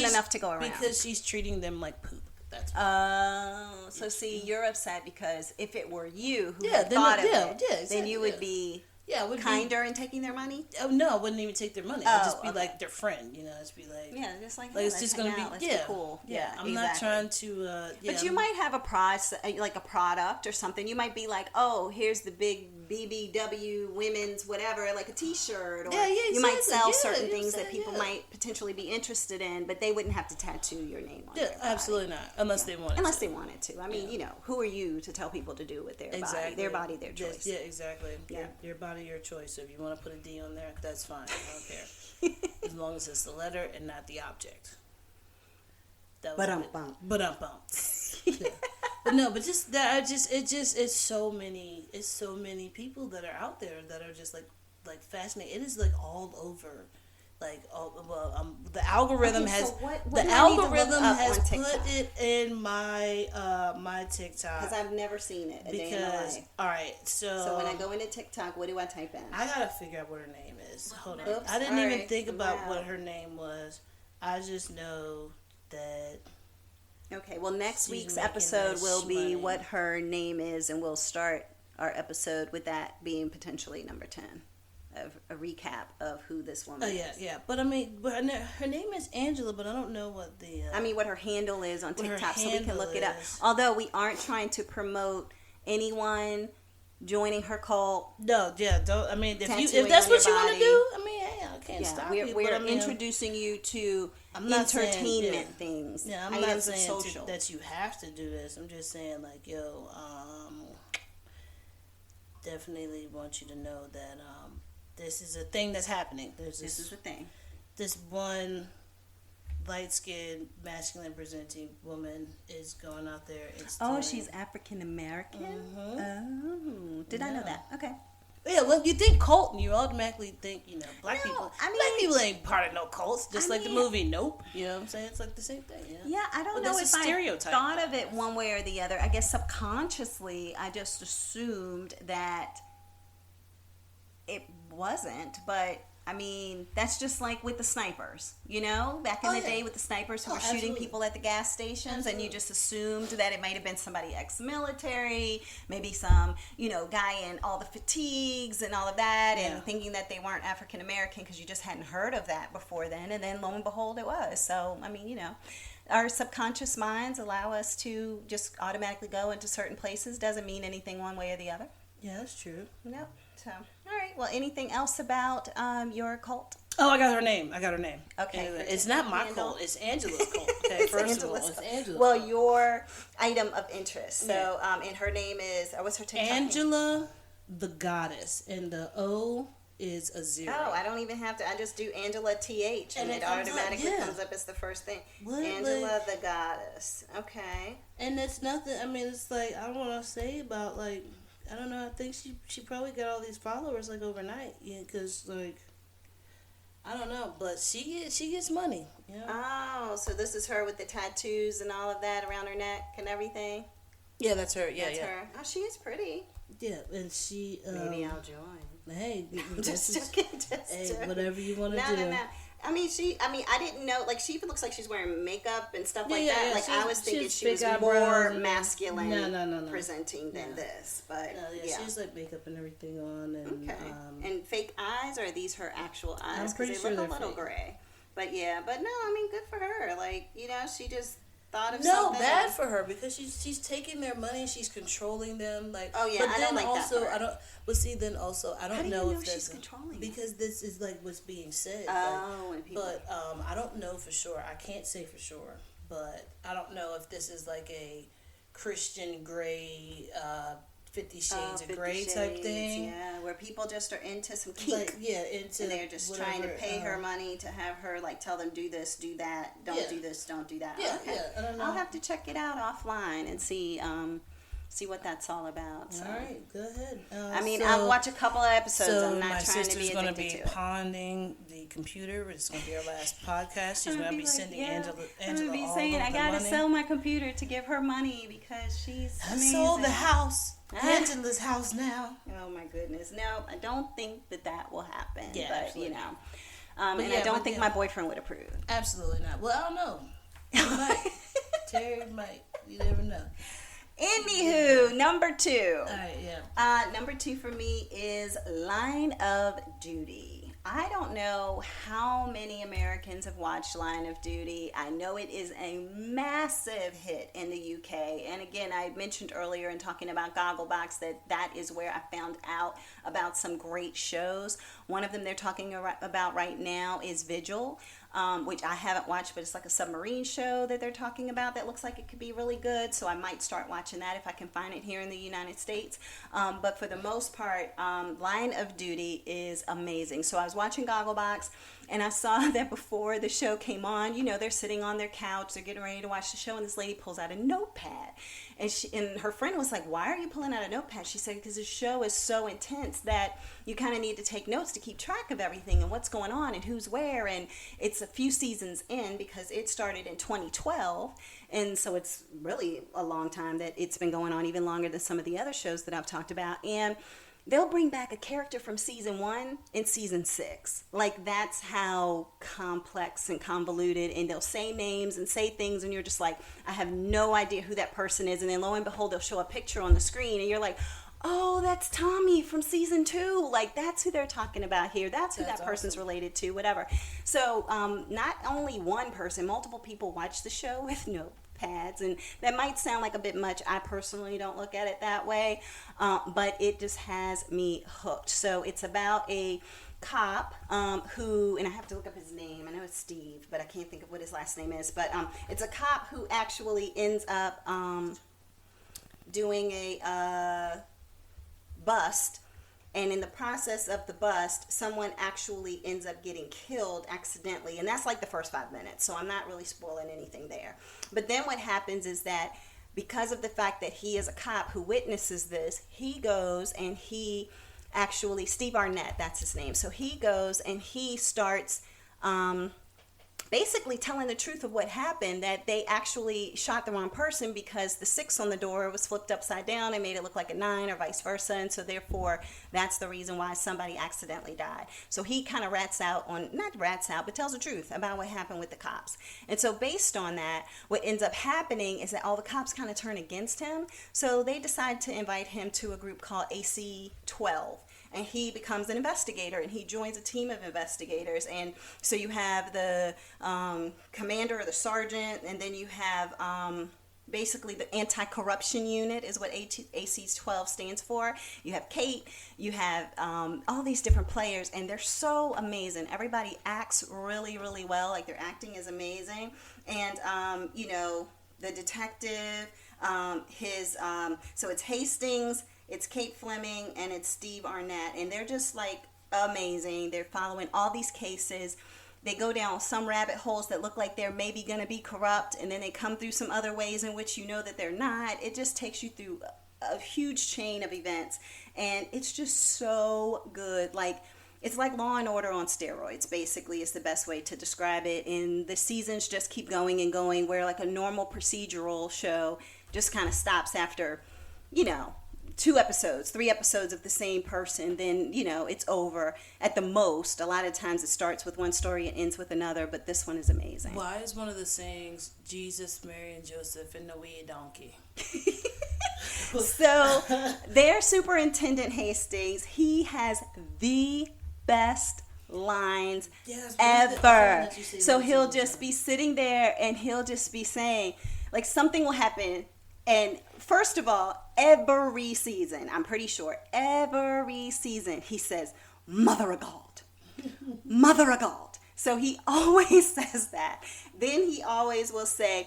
enough to go around. Because she's treating them like poop. That's so see, you're upset because if it were you who thought of it, exactly, then you would be kinder in taking their money. Oh no, I wouldn't even take their money. I'd just be like their friend, Just be like just like it's just gonna be be cool. Yeah, I'm not trying to. But you might have a like a product or something. You might be like, oh, here's the big BBW women's whatever, like a T-shirt, or you might sell certain things that people might potentially be interested in, but they wouldn't have to tattoo your name on their body. Absolutely not, unless they wanted. Unless they wanted to. I mean, who are you to tell people to do with their body? Their body, their choice. Yeah, exactly. Yeah. Your body, your choice. So if you want to put a D on there, that's fine. I don't care. As long as it's the letter and not the object. But no, but just that. It's so many people that are out there that are just like fascinating. It is like all over. Like, the algorithm has put it in my TikTok because I've never seen it. All right, so when I go into TikTok, what do I type in? I gotta figure out what her name is. Hold on, Oops, I didn't even think about what her name was. I just know that. Okay, well, next week's episode will be what her name is, and we'll start our episode with that being potentially number 10. Of a recap of who this woman is. Yeah. But I mean, her name is Angela, but I don't know what what her handle is on TikTok, so we can look it up. Although we aren't trying to promote anyone joining her cult. No, don't. I mean, if that's what you want to do, I mean, hey, I can't stop you. We're introducing you to entertainment things. Yeah, I'm not saying that you have to do this. I'm just saying, like, definitely want you to know that this is a thing that's happening. This is a thing. This one light-skinned, masculine-presenting woman is going out there. She's African American? Mm-hmm. Oh, did I know that? Okay. Yeah, well, you think cult, and you automatically think, black people. Black people ain't part of no cults. Just like the movie Nope. You know what I'm saying? It's like the same thing. Yeah, I don't know if I thought of it one way or the other. I guess subconsciously, I just assumed that it wasn't, but I mean, that's just like with the snipers, back in the day with the snipers who were shooting people at the gas stations, and you just assumed that it might have been somebody ex-military, maybe some, guy in all the fatigues and all of that, and thinking that they weren't African American because you just hadn't heard of that before then, and then lo and behold, it was. So, I mean, our subconscious minds allow us to just automatically go into certain places. Doesn't mean anything one way or the other. Yeah, that's true. No. So, all right. Well, anything else about your cult? Oh, I got her name. Okay. Anyway, it's not my cult. It's Angela's cult. Okay, first of all, it's Angela's cult. Well, your item of interest. So, and her name is, what's her TikTok name? Angela the Goddess. And the O is a 0. Oh, I don't even have to. I just do Angela TH. And it automatically comes up as the first thing. Angela the Goddess. Okay. And it's nothing. I mean, it's like, I don't want to say about, like, I don't know. I think she probably got all these followers like overnight. Yeah, because like I don't know, but she gets money. Oh, so this is her with the tattoos and all of that around her neck and everything. Yeah, that's her. Yeah, that's her. Oh, she is pretty. Yeah, and she. Maybe I'll join. Hey, just joking. Hey, whatever you want to do. No. I didn't know, like, she even looks like she's wearing makeup and stuff like yeah, that. yeah, Like, I was thinking she was big more eyebrows, masculine no. presenting than this. But, yeah, she's like makeup and everything on. And, okay. And fake eyes, or are these her actual eyes? I'm pretty Because sure they look they're a little fake. gray. But, yeah, but no, I mean, good for her. Like, you know, she just thought of No, something. bad for her, because she's taking their money, she's controlling them. Like, Oh, yeah, but I then don't like that also, part. I don't. But see, then also, I don't How do you know know if she's that's controlling them? because this is like what's being said. Oh, when people. But I don't know for sure. I can't say for sure, but I don't know if this is like a Christian Grey, 50 Shades of 50 Grey type Shades, thing. Yeah, where people just are into some kink. Like, yeah, into And they're just trying to whatever, pay her money to have her, like, tell them do this, do that, don't Yeah. do this, don't do that. Yeah, Okay. yeah, I don't know. I'll have to check it out offline and see what that's all about. So. All right, go ahead. I mean, I'll watch a couple of episodes. So I'm not my trying to be sister's going to addicted be to it. ponding the computer. It's going to be our last podcast. She's going to be sending Angela I'm gonna be all saying, of I the gotta money. sell my computer to give her money because she's I amazing. sold the house. Ah. Angela's house now. Oh my goodness! No, I don't think that will happen. Yeah, but absolutely. you know, But and yeah, I don't but think yeah. my boyfriend would approve. Absolutely not. Well, I don't know. He might. Terry might. You never know. Anywho, number 2. All right, yeah. Number 2 for me is Line of Duty. I don't know how many Americans have watched Line of Duty. I know it is a massive hit in the UK. And again, I mentioned earlier in talking about Gogglebox that is where I found out about some great shows. One of them they're talking about right now is Vigil, which I haven't watched, but it's like a submarine show that they're talking about that looks like it could be really good. So I might start watching that if I can find it here in the United States. But for the most part, Line of Duty is amazing. So I was watching Gogglebox, and I saw that before the show came on, you know, they're sitting on their couch, they're getting ready to watch the show, and this lady pulls out a notepad. And her friend was like, "Why are you pulling out a notepad?" She said, "Because the show is so intense that you kind of need to take notes to keep track of everything and what's going on and who's where." And it's a few seasons in because it started in 2012. And so it's really a long time that it's been going on, even longer than some of the other shows that I've talked about. And they'll bring back a character from season 1 in season 6. Like, that's how complex and convoluted, and they'll say names and say things, and you're just like, I have no idea who that person is. And then lo and behold, they'll show a picture on the screen, and you're like, oh, that's Tommy from season 2. Like, that's who they're talking about here. That's who that person's related to, whatever. So not only one person, multiple people watch the show with notepads, and that might sound like a bit much. I personally don't look at it that way, but it just has me hooked. So it's about a cop who, and I have to look up his name. I know it's Steve, but I can't think of what his last name is. But it's a cop who actually ends up doing a bust, and in the process of the bust, someone actually ends up getting killed accidentally, and that's like the first 5 minutes, so I'm not really spoiling anything there. But then what happens is that because of the fact that he is a cop who witnesses this, he goes and he actually, Steve Arnett, that's his name, so he goes and he starts basically telling the truth of what happened, that they actually shot the wrong person because the 6 on the door was flipped upside down and made it look like a 9, or vice versa, and so therefore that's the reason why somebody accidentally died. So he kind of but tells the truth about what happened with the cops. And so based on that, what ends up happening is that all the cops kind of turn against him, so they decide to invite him to a group called AC-12. And he becomes an investigator, and he joins a team of investigators. And so you have the commander or the sergeant, and then you have basically the anti-corruption unit is what AC-12 stands for. You have Kate, you have all these different players, and they're so amazing. Everybody acts really, really well. Like, their acting is amazing. And, you know, the detective, so it's Hastings, it's Kate Fleming, and it's Steve Arnett, and they're just like amazing. They're following all these cases. They go down some rabbit holes that look like they're maybe going to be corrupt, and then they come through some other ways in which you know that they're not. It just takes you through a huge chain of events, and it's just so good. Like, it's like Law and Order on steroids, basically, is the best way to describe it. And the seasons just keep going and going, where like a normal procedural show just kind of stops after, you know, 2 episodes, 3 episodes of the same person, then, it's over at the most. A lot of times it starts with one story and ends with another, but this one is amazing. Why is one of the sayings Jesus, Mary, and Joseph and the wee donkey? So their superintendent Hastings, he has the best lines ever. So he'll just be sitting there and he'll just be saying, like, something will happen. And first of all, every season, I'm pretty sure, every season, he says, Mother of God. Mother of God. So he always says that. Then he always will say,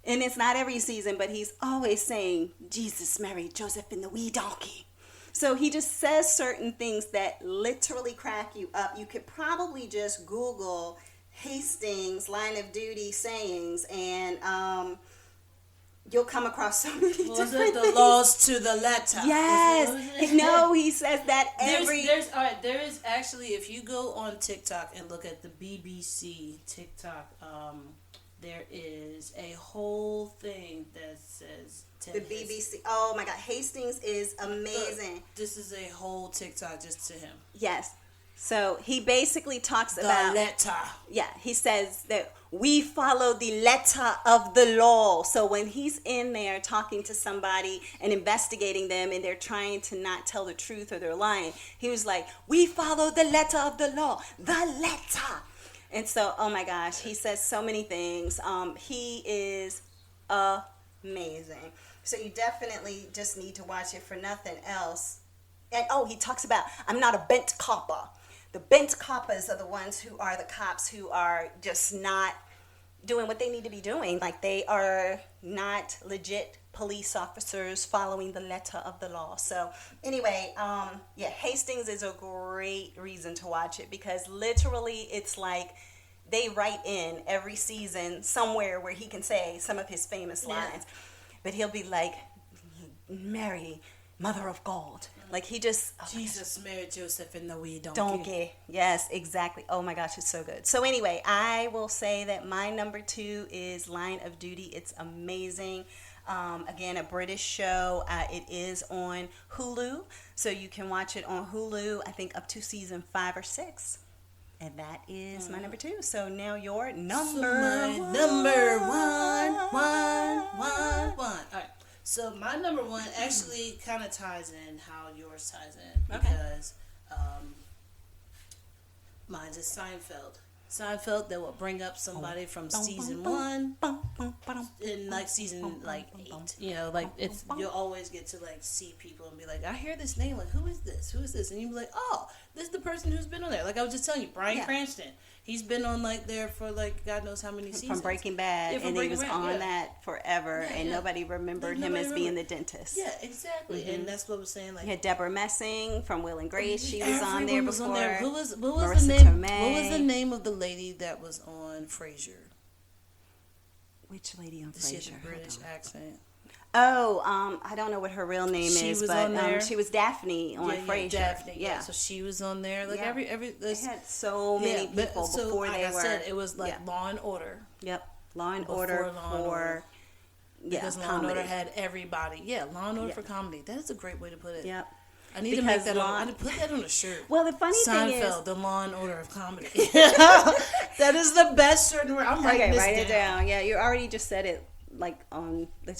and it's not every season, but he's always saying, Jesus, Mary, Joseph, and the wee donkey. So he just says certain things that literally crack you up. You could probably just Google Hastings line of duty sayings, and you'll come across so many different things. The laws to the letter? Yes. No, he says that there is actually, if you go on TikTok and look at the BBC TikTok, there is a whole thing that says the BBC. Oh my God, Hastings is amazing. Look, this is a whole TikTok just to him. Yes. So he basically talks about the letter. Yeah, he says that we follow the letter of the law. So when he's in there talking to somebody and investigating them and they're trying to not tell the truth or they're lying, he was like, we follow the letter of the law, the letter. And so, oh my gosh, he says so many things. He is amazing. So you definitely just need to watch it for nothing else. And he talks about, I'm not a bent copper. The bent coppers are the ones who are the cops who are just not doing what they need to be doing. Like, they are not legit police officers following the letter of the law. So anyway, Hastings is a great reason to watch it, because literally it's like they write in every season somewhere where he can say some of his famous lines. But he'll be like, Mary, Mother of God. Like, he just... Jesus, Mary, Joseph, and the wee donkey. Donkey. Yes, exactly. Oh my gosh, it's so good. So anyway, I will say that my number 2 is Line of Duty. It's amazing. Again, a British show. It is on Hulu, so you can watch it on Hulu, I think up to season 5 or 6. And that is my number 2. So now your number one. All right. So my number 1 actually kind of ties in how yours ties in, because mine is Seinfeld. Seinfeld, that will bring up somebody from season 1 in like season like 8. Like, it's, you'll always get to like see people and be like, I hear this name, like, who is this? And you'll be like, oh, this is the person who's been on there. Like I was just telling you, Bryan Cranston. He's been on like there for like God knows how many seasons. From Breaking Bad, and he was on that forever, and nobody remembered him as being the dentist. Yeah, exactly, and that's what I was saying. Like, you had Deborah Messing from Will and Grace. She was on there before. What was Marissa the name? Tomei. What was the name of the lady that was on Frasier? Which lady on Frasier? She had a British accent. Oh, I don't know what her real name is, but she was Daphne on Frasier. Daphne, yeah. So she was on there. Like every they had so many people before like they I were. Said, it was like Law and Order. Yep, Law and Order for because Law and Order had everybody. Yeah, Law and Order for comedy. That is a great way to put it. Yep. I need to make that on. I need to put that on a shirt. Well, the funny thing is, Seinfeld, the Law and Order of comedy. That is the best shirt. I'm writing this write it down. Yeah, you already just said it. Like on the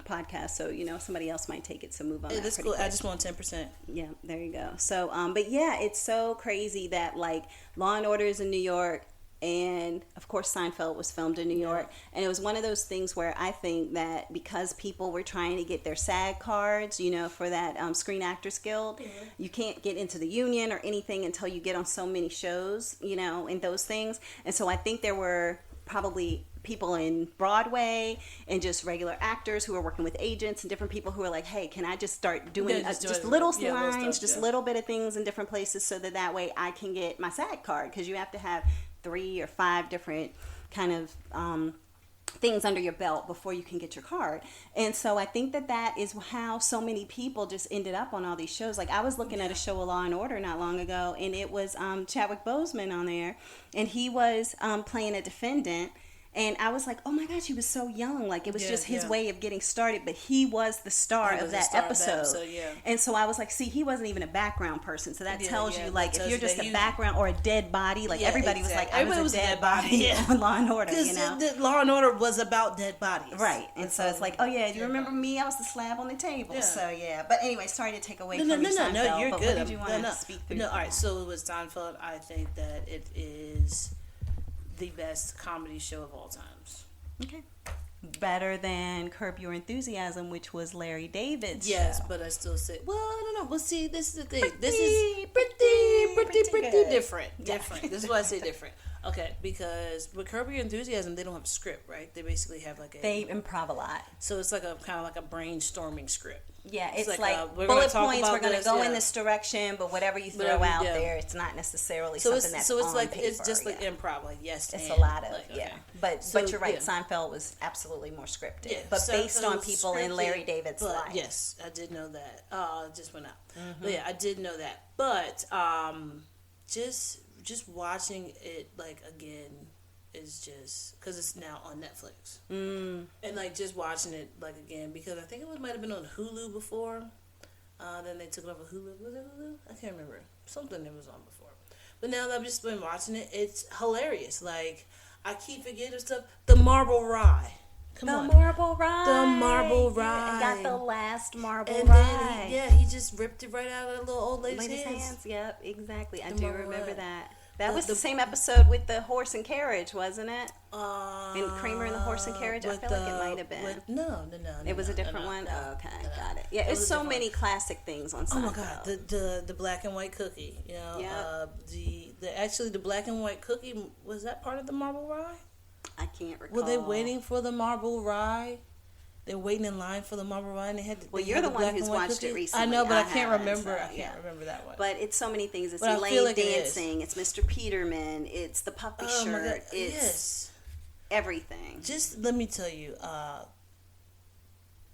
podcast, so somebody else might take it. So move on. That's cool. I just want 10%. Yeah, there you go. So, but yeah, it's so crazy that like Law and Order is in New York, and of course Seinfeld was filmed in New York, and it was one of those things where I think that because people were trying to get their SAG cards, for that Screen Actors Guild, you can't get into the union or anything until you get on so many shows, and those things, and so I think there were probably people in Broadway and just regular actors who are working with agents and different people who are like, hey, can I just start doing just little lines, just little bit of things in different places so that way I can get my SAG card, because you have to have 3 or 5 different kind of things under your belt before you can get your card. And so I think that is how so many people just ended up on all these shows. Like, I was looking at a show, Law and Order, not long ago, and it was Chadwick Boseman on there, and he was playing a defendant. And I was like, oh my gosh, he was so young. Like, it was just his yeah. way of getting started, but he was the star of that episode. Yeah. And so I was like, see, he wasn't even a background person. So that tells you, like, if you're just a background or a dead body, like, everybody was like, I was a dead body on Law and Order, you know? Law and Order was about dead bodies. Right. And so it's like, oh yeah, do you remember me? I was the slab on the table. Yeah. So yeah. But anyway, sorry to take away from you, Seinfeld. No, you're but good. What did you want to speak through? No, all right. So with Seinfeld, I think that it is the best comedy show of all times. Okay. Better than Curb Your Enthusiasm, which was Larry David's show. But I still say, well, I don't know. Well, see, this is the thing. This is pretty different. Yeah. Different. This is why I say different. Okay, because with Curb Your Enthusiasm, they don't have a script, right? They basically have like They improv a lot. So it's like a kind of like a brainstorming script. Yeah, it's like bullet points. We're going to go in this direction, but whatever you throw out there, it's not necessarily something that's on paper. It's just like improv, like yes. It's a lot of okay. But you're right. Seinfeld was absolutely more scripted, but based on people in Larry David's life. Yes, I did know that. It just went out. But yeah, I did know that. But just watching it like again is just because it's now on Netflix and like just watching it like again because I think it might have been on Hulu before, then they took it off of Hulu. Was it Hulu? I can't remember. Something that was on before, but now that I've just been watching it, it's hilarious. Like I keep forgetting stuff. The Marble Rye. Marble Rye. The Marble Rye. And got the last Marble and Rye. Then he just ripped it right out of the little old lady's hands. Yep, exactly. I do remember that. That was the same episode with the horse and carriage, wasn't it? And Kramer and the horse and carriage. I feel like it might have been. No. It was a different one. Okay, got it. Yeah, there's so many classic things on Seinfeld. Oh my god, the black and white cookie. You know, the black and white cookie, was that part of the Marble Rye? I can't recall. Were they waiting for the Marble Rye? They're waiting in line for the Marble Rye, and they had. You're the one who's watched it recently. I know, but I can't remember. I can't remember that one. But it's so many things. It's Elaine dancing. It's Mr. Peterman. It's the puppy shirt. It's everything. Just let me tell you,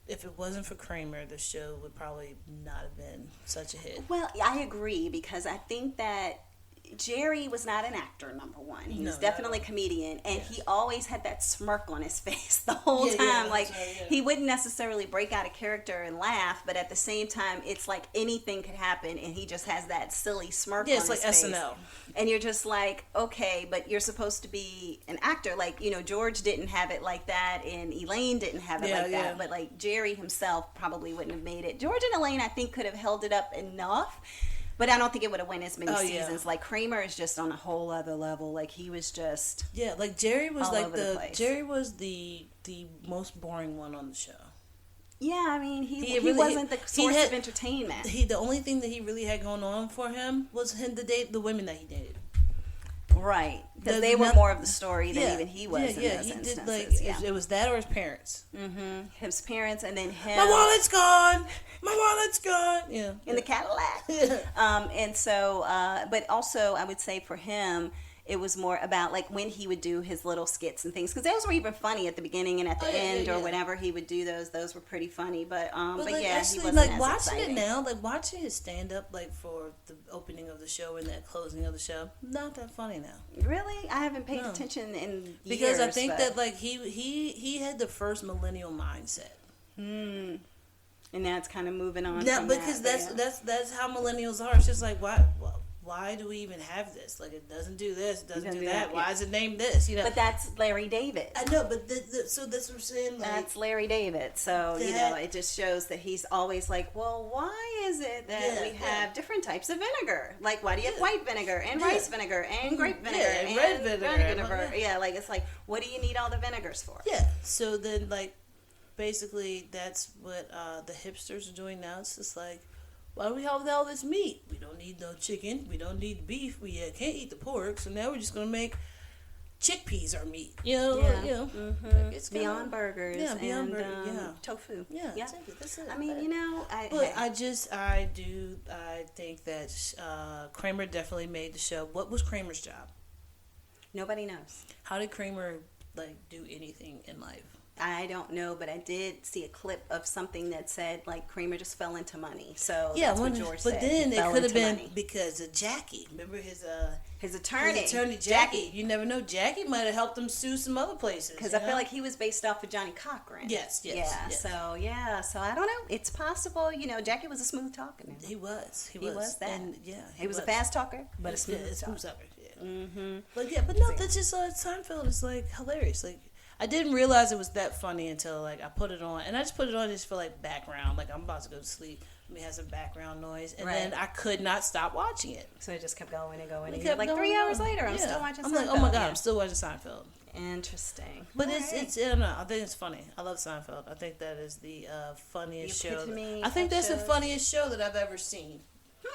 if it wasn't for Kramer, the show would probably not have been such a hit. Well, I agree because I think that Jerry was not an actor, number one. He was definitely a comedian, and he always had that smirk on his face the whole time. He wouldn't necessarily break out a character and laugh, but at the same time, it's like anything could happen, and he just has that silly smirk on his face. It's like SNL. And you're just like, okay, but you're supposed to be an actor. Like, George didn't have it like that, and Elaine didn't have it like that, but like Jerry himself probably wouldn't have made it. George and Elaine, I think, could have held it up enough. But I don't think it would have went as many seasons. Like Kramer is just on a whole other level. Like he was just like Jerry was like Jerry was the most boring one on the show. Yeah, I mean he wasn't the source of entertainment. The only thing that he really had going on for him was the women that he dated. Right, because they were more of the story than even he was in those instances. It was that or his parents. Mm-hmm. His parents, and then him. My wallet's gone. Yeah, in the Cadillac. And so, but also, I would say for him, it was more about like when he would do his little skits and things, because those were even funny at the beginning and at the end or whenever he would do those. Those were pretty funny. But like, yeah, actually, he wasn't like as watching exciting. it now, like watching his stand up, like for the opening of the show and that closing of the show, not that funny now. Really, I haven't paid attention in years, because I think that like he had the first millennial mindset. And now it's kind of moving on. Now, because that's how millennials are. It's just like why do we even have this? Like it doesn't do this, it doesn't do that. Why is it named this? But that's Larry David. I know, but so that's what I'm saying. Like, that's Larry David. So it just shows that he's always like, well, why is it that we have different types of vinegar? Like, why do you have white vinegar and rice vinegar and grape vinegar and red vinegar? Yeah, like it's like, what do you need all the vinegars for? Yeah. So then, like, basically, that's what the hipsters are doing now. It's just like, why do we have all this meat? We don't need no chicken. We don't need beef. We can't eat the pork. So now we're just gonna make chickpeas our meat. You know. Mm-hmm. Like Beyond Burgers. Yeah, Beyond Burgers. Tofu. Yeah. That's it. I mean, I think that Kramer definitely made the show. What was Kramer's job? Nobody knows. How did Kramer like do anything in life? I don't know, but I did see a clip of something that said like Kramer just fell into money. So Yeah, that's what George said. but then He it fell could have into been money. because of Jackie. Remember his attorney, Jackie. You never know. Jackie might have helped him sue some other places. Because I feel like he was based off of Johnny Cochran. Yes. So I don't know. It's possible. You know, Jackie was a smooth talker. He was that. And he was a fast talker, but a smooth talker. Yeah. Mm-hmm. But no, that's just Seinfeld is like hilarious. Like I didn't realize it was that funny until like I put it on, and I just put it on just for like background. Like I'm about to go to sleep. Let me have some background noise, and then I could not stop watching it. So it just kept going and going. It And kept like going 3 hours later, I'm still watching. I'm Seinfeld. like, oh my god, I'm still watching Seinfeld. Interesting. But it's I don't know. I think it's funny. I love Seinfeld. I think that is the funniest show. I think that's the funniest show that I've ever seen.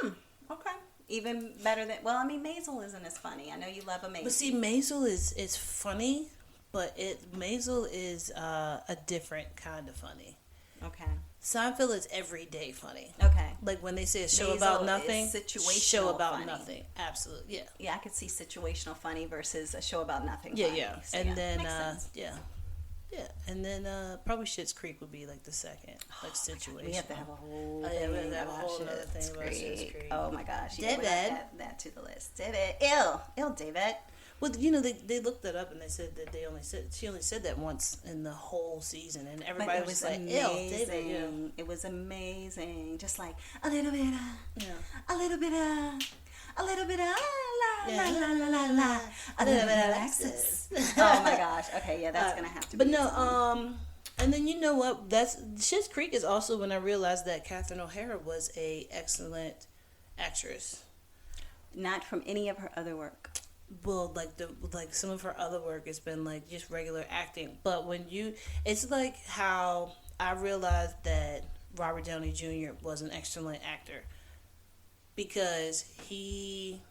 Okay. Even better than Maisel isn't as funny. I know you love Maisel. But see, Maisel is funny, but Maisel is a different kind of funny. Okay. Seinfeld is everyday funny. Okay. Like when they say a show Maisel about nothing, situational show about funny. Nothing. Absolutely, yeah. Yeah, I could see situational funny versus a show about nothing. Yeah, funny. yeah. So, and then and then probably Schitt's Creek would be like the second, like situation. We have to have a whole we have to have a whole other thing about Schitt's Creek. Oh my gosh, David, add that to the list. David, ill, David. Well, you know they looked that up and they said that she only said that once in the whole season, and everybody was like, amazing. David, yeah. It was amazing. Just like a little bit of, a little bit of. A little bit of la la la la la la. A little bit of Alexis. Oh my gosh. Okay, yeah, that's gonna have to. But no, and then you know what? That's Schitt's Creek is also when I realized that Catherine O'Hara was a excellent actress. Not from any of her other work. Well, like some of her other work has been like just regular acting, but it's like how I realized that Robert Downey Jr. was an excellent actor. Because he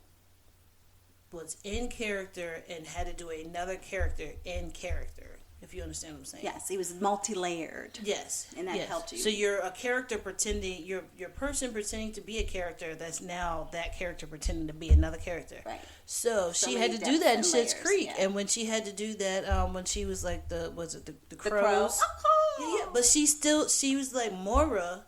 was in character and had to do another character in character, if you understand what I'm saying. Yes, he was multi-layered. Yes. And that helped you. So you're a character pretending, you're person pretending to be a character that's now that character pretending to be another character. Right. So she had to do that in Schitt's Creek. Yeah. And when she had to do that, when she was like the crows? Yeah, but she was like Moira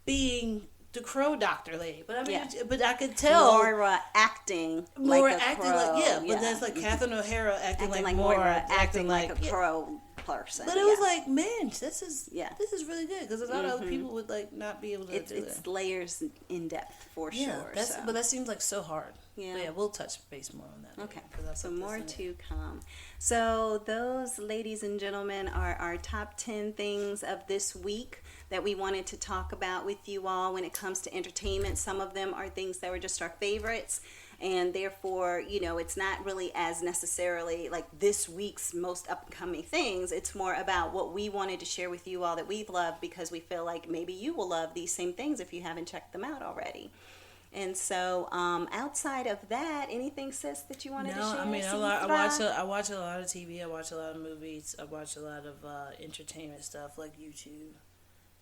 being the crow doctor lady, but but I could tell Moira acting like a crow. But that's like Catherine O'Hara acting like Moira, acting like a crow person. But it was like, man, this is really good because a lot of other people would like not be able to do it's that. Layers in depth for sure. But that seems like so hard. Yeah, but yeah, we'll touch base more on that. Okay, so more to come. So those, ladies and gentlemen, are our top 10 things of this week that we wanted to talk about with you all when it comes to entertainment. Some of them are things that were just our favorites, and therefore, it's not really as necessarily like this week's most upcoming things. It's more about what we wanted to share with you all that we've loved, because we feel like maybe you will love these same things if you haven't checked them out already. And so, outside of that, anything, sis, that you wanted to share? No, I mean, I watch a lot of TV. I watch a lot of movies. I watch a lot of entertainment stuff like YouTube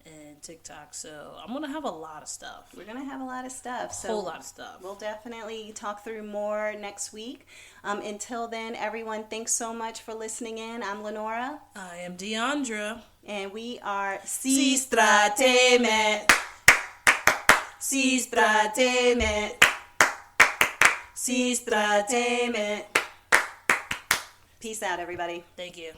and TikTok. So I'm gonna have a lot of stuff. We're gonna have a lot of stuff. So whole lot of stuff. We'll definitely talk through more next week. Until then, everyone, thanks so much for listening in. I'm Lenora. I am Deandra. And we are Sestra-Tainment. Sestra-Tainment. Sestra-Tainment. Peace out, everybody. Thank you.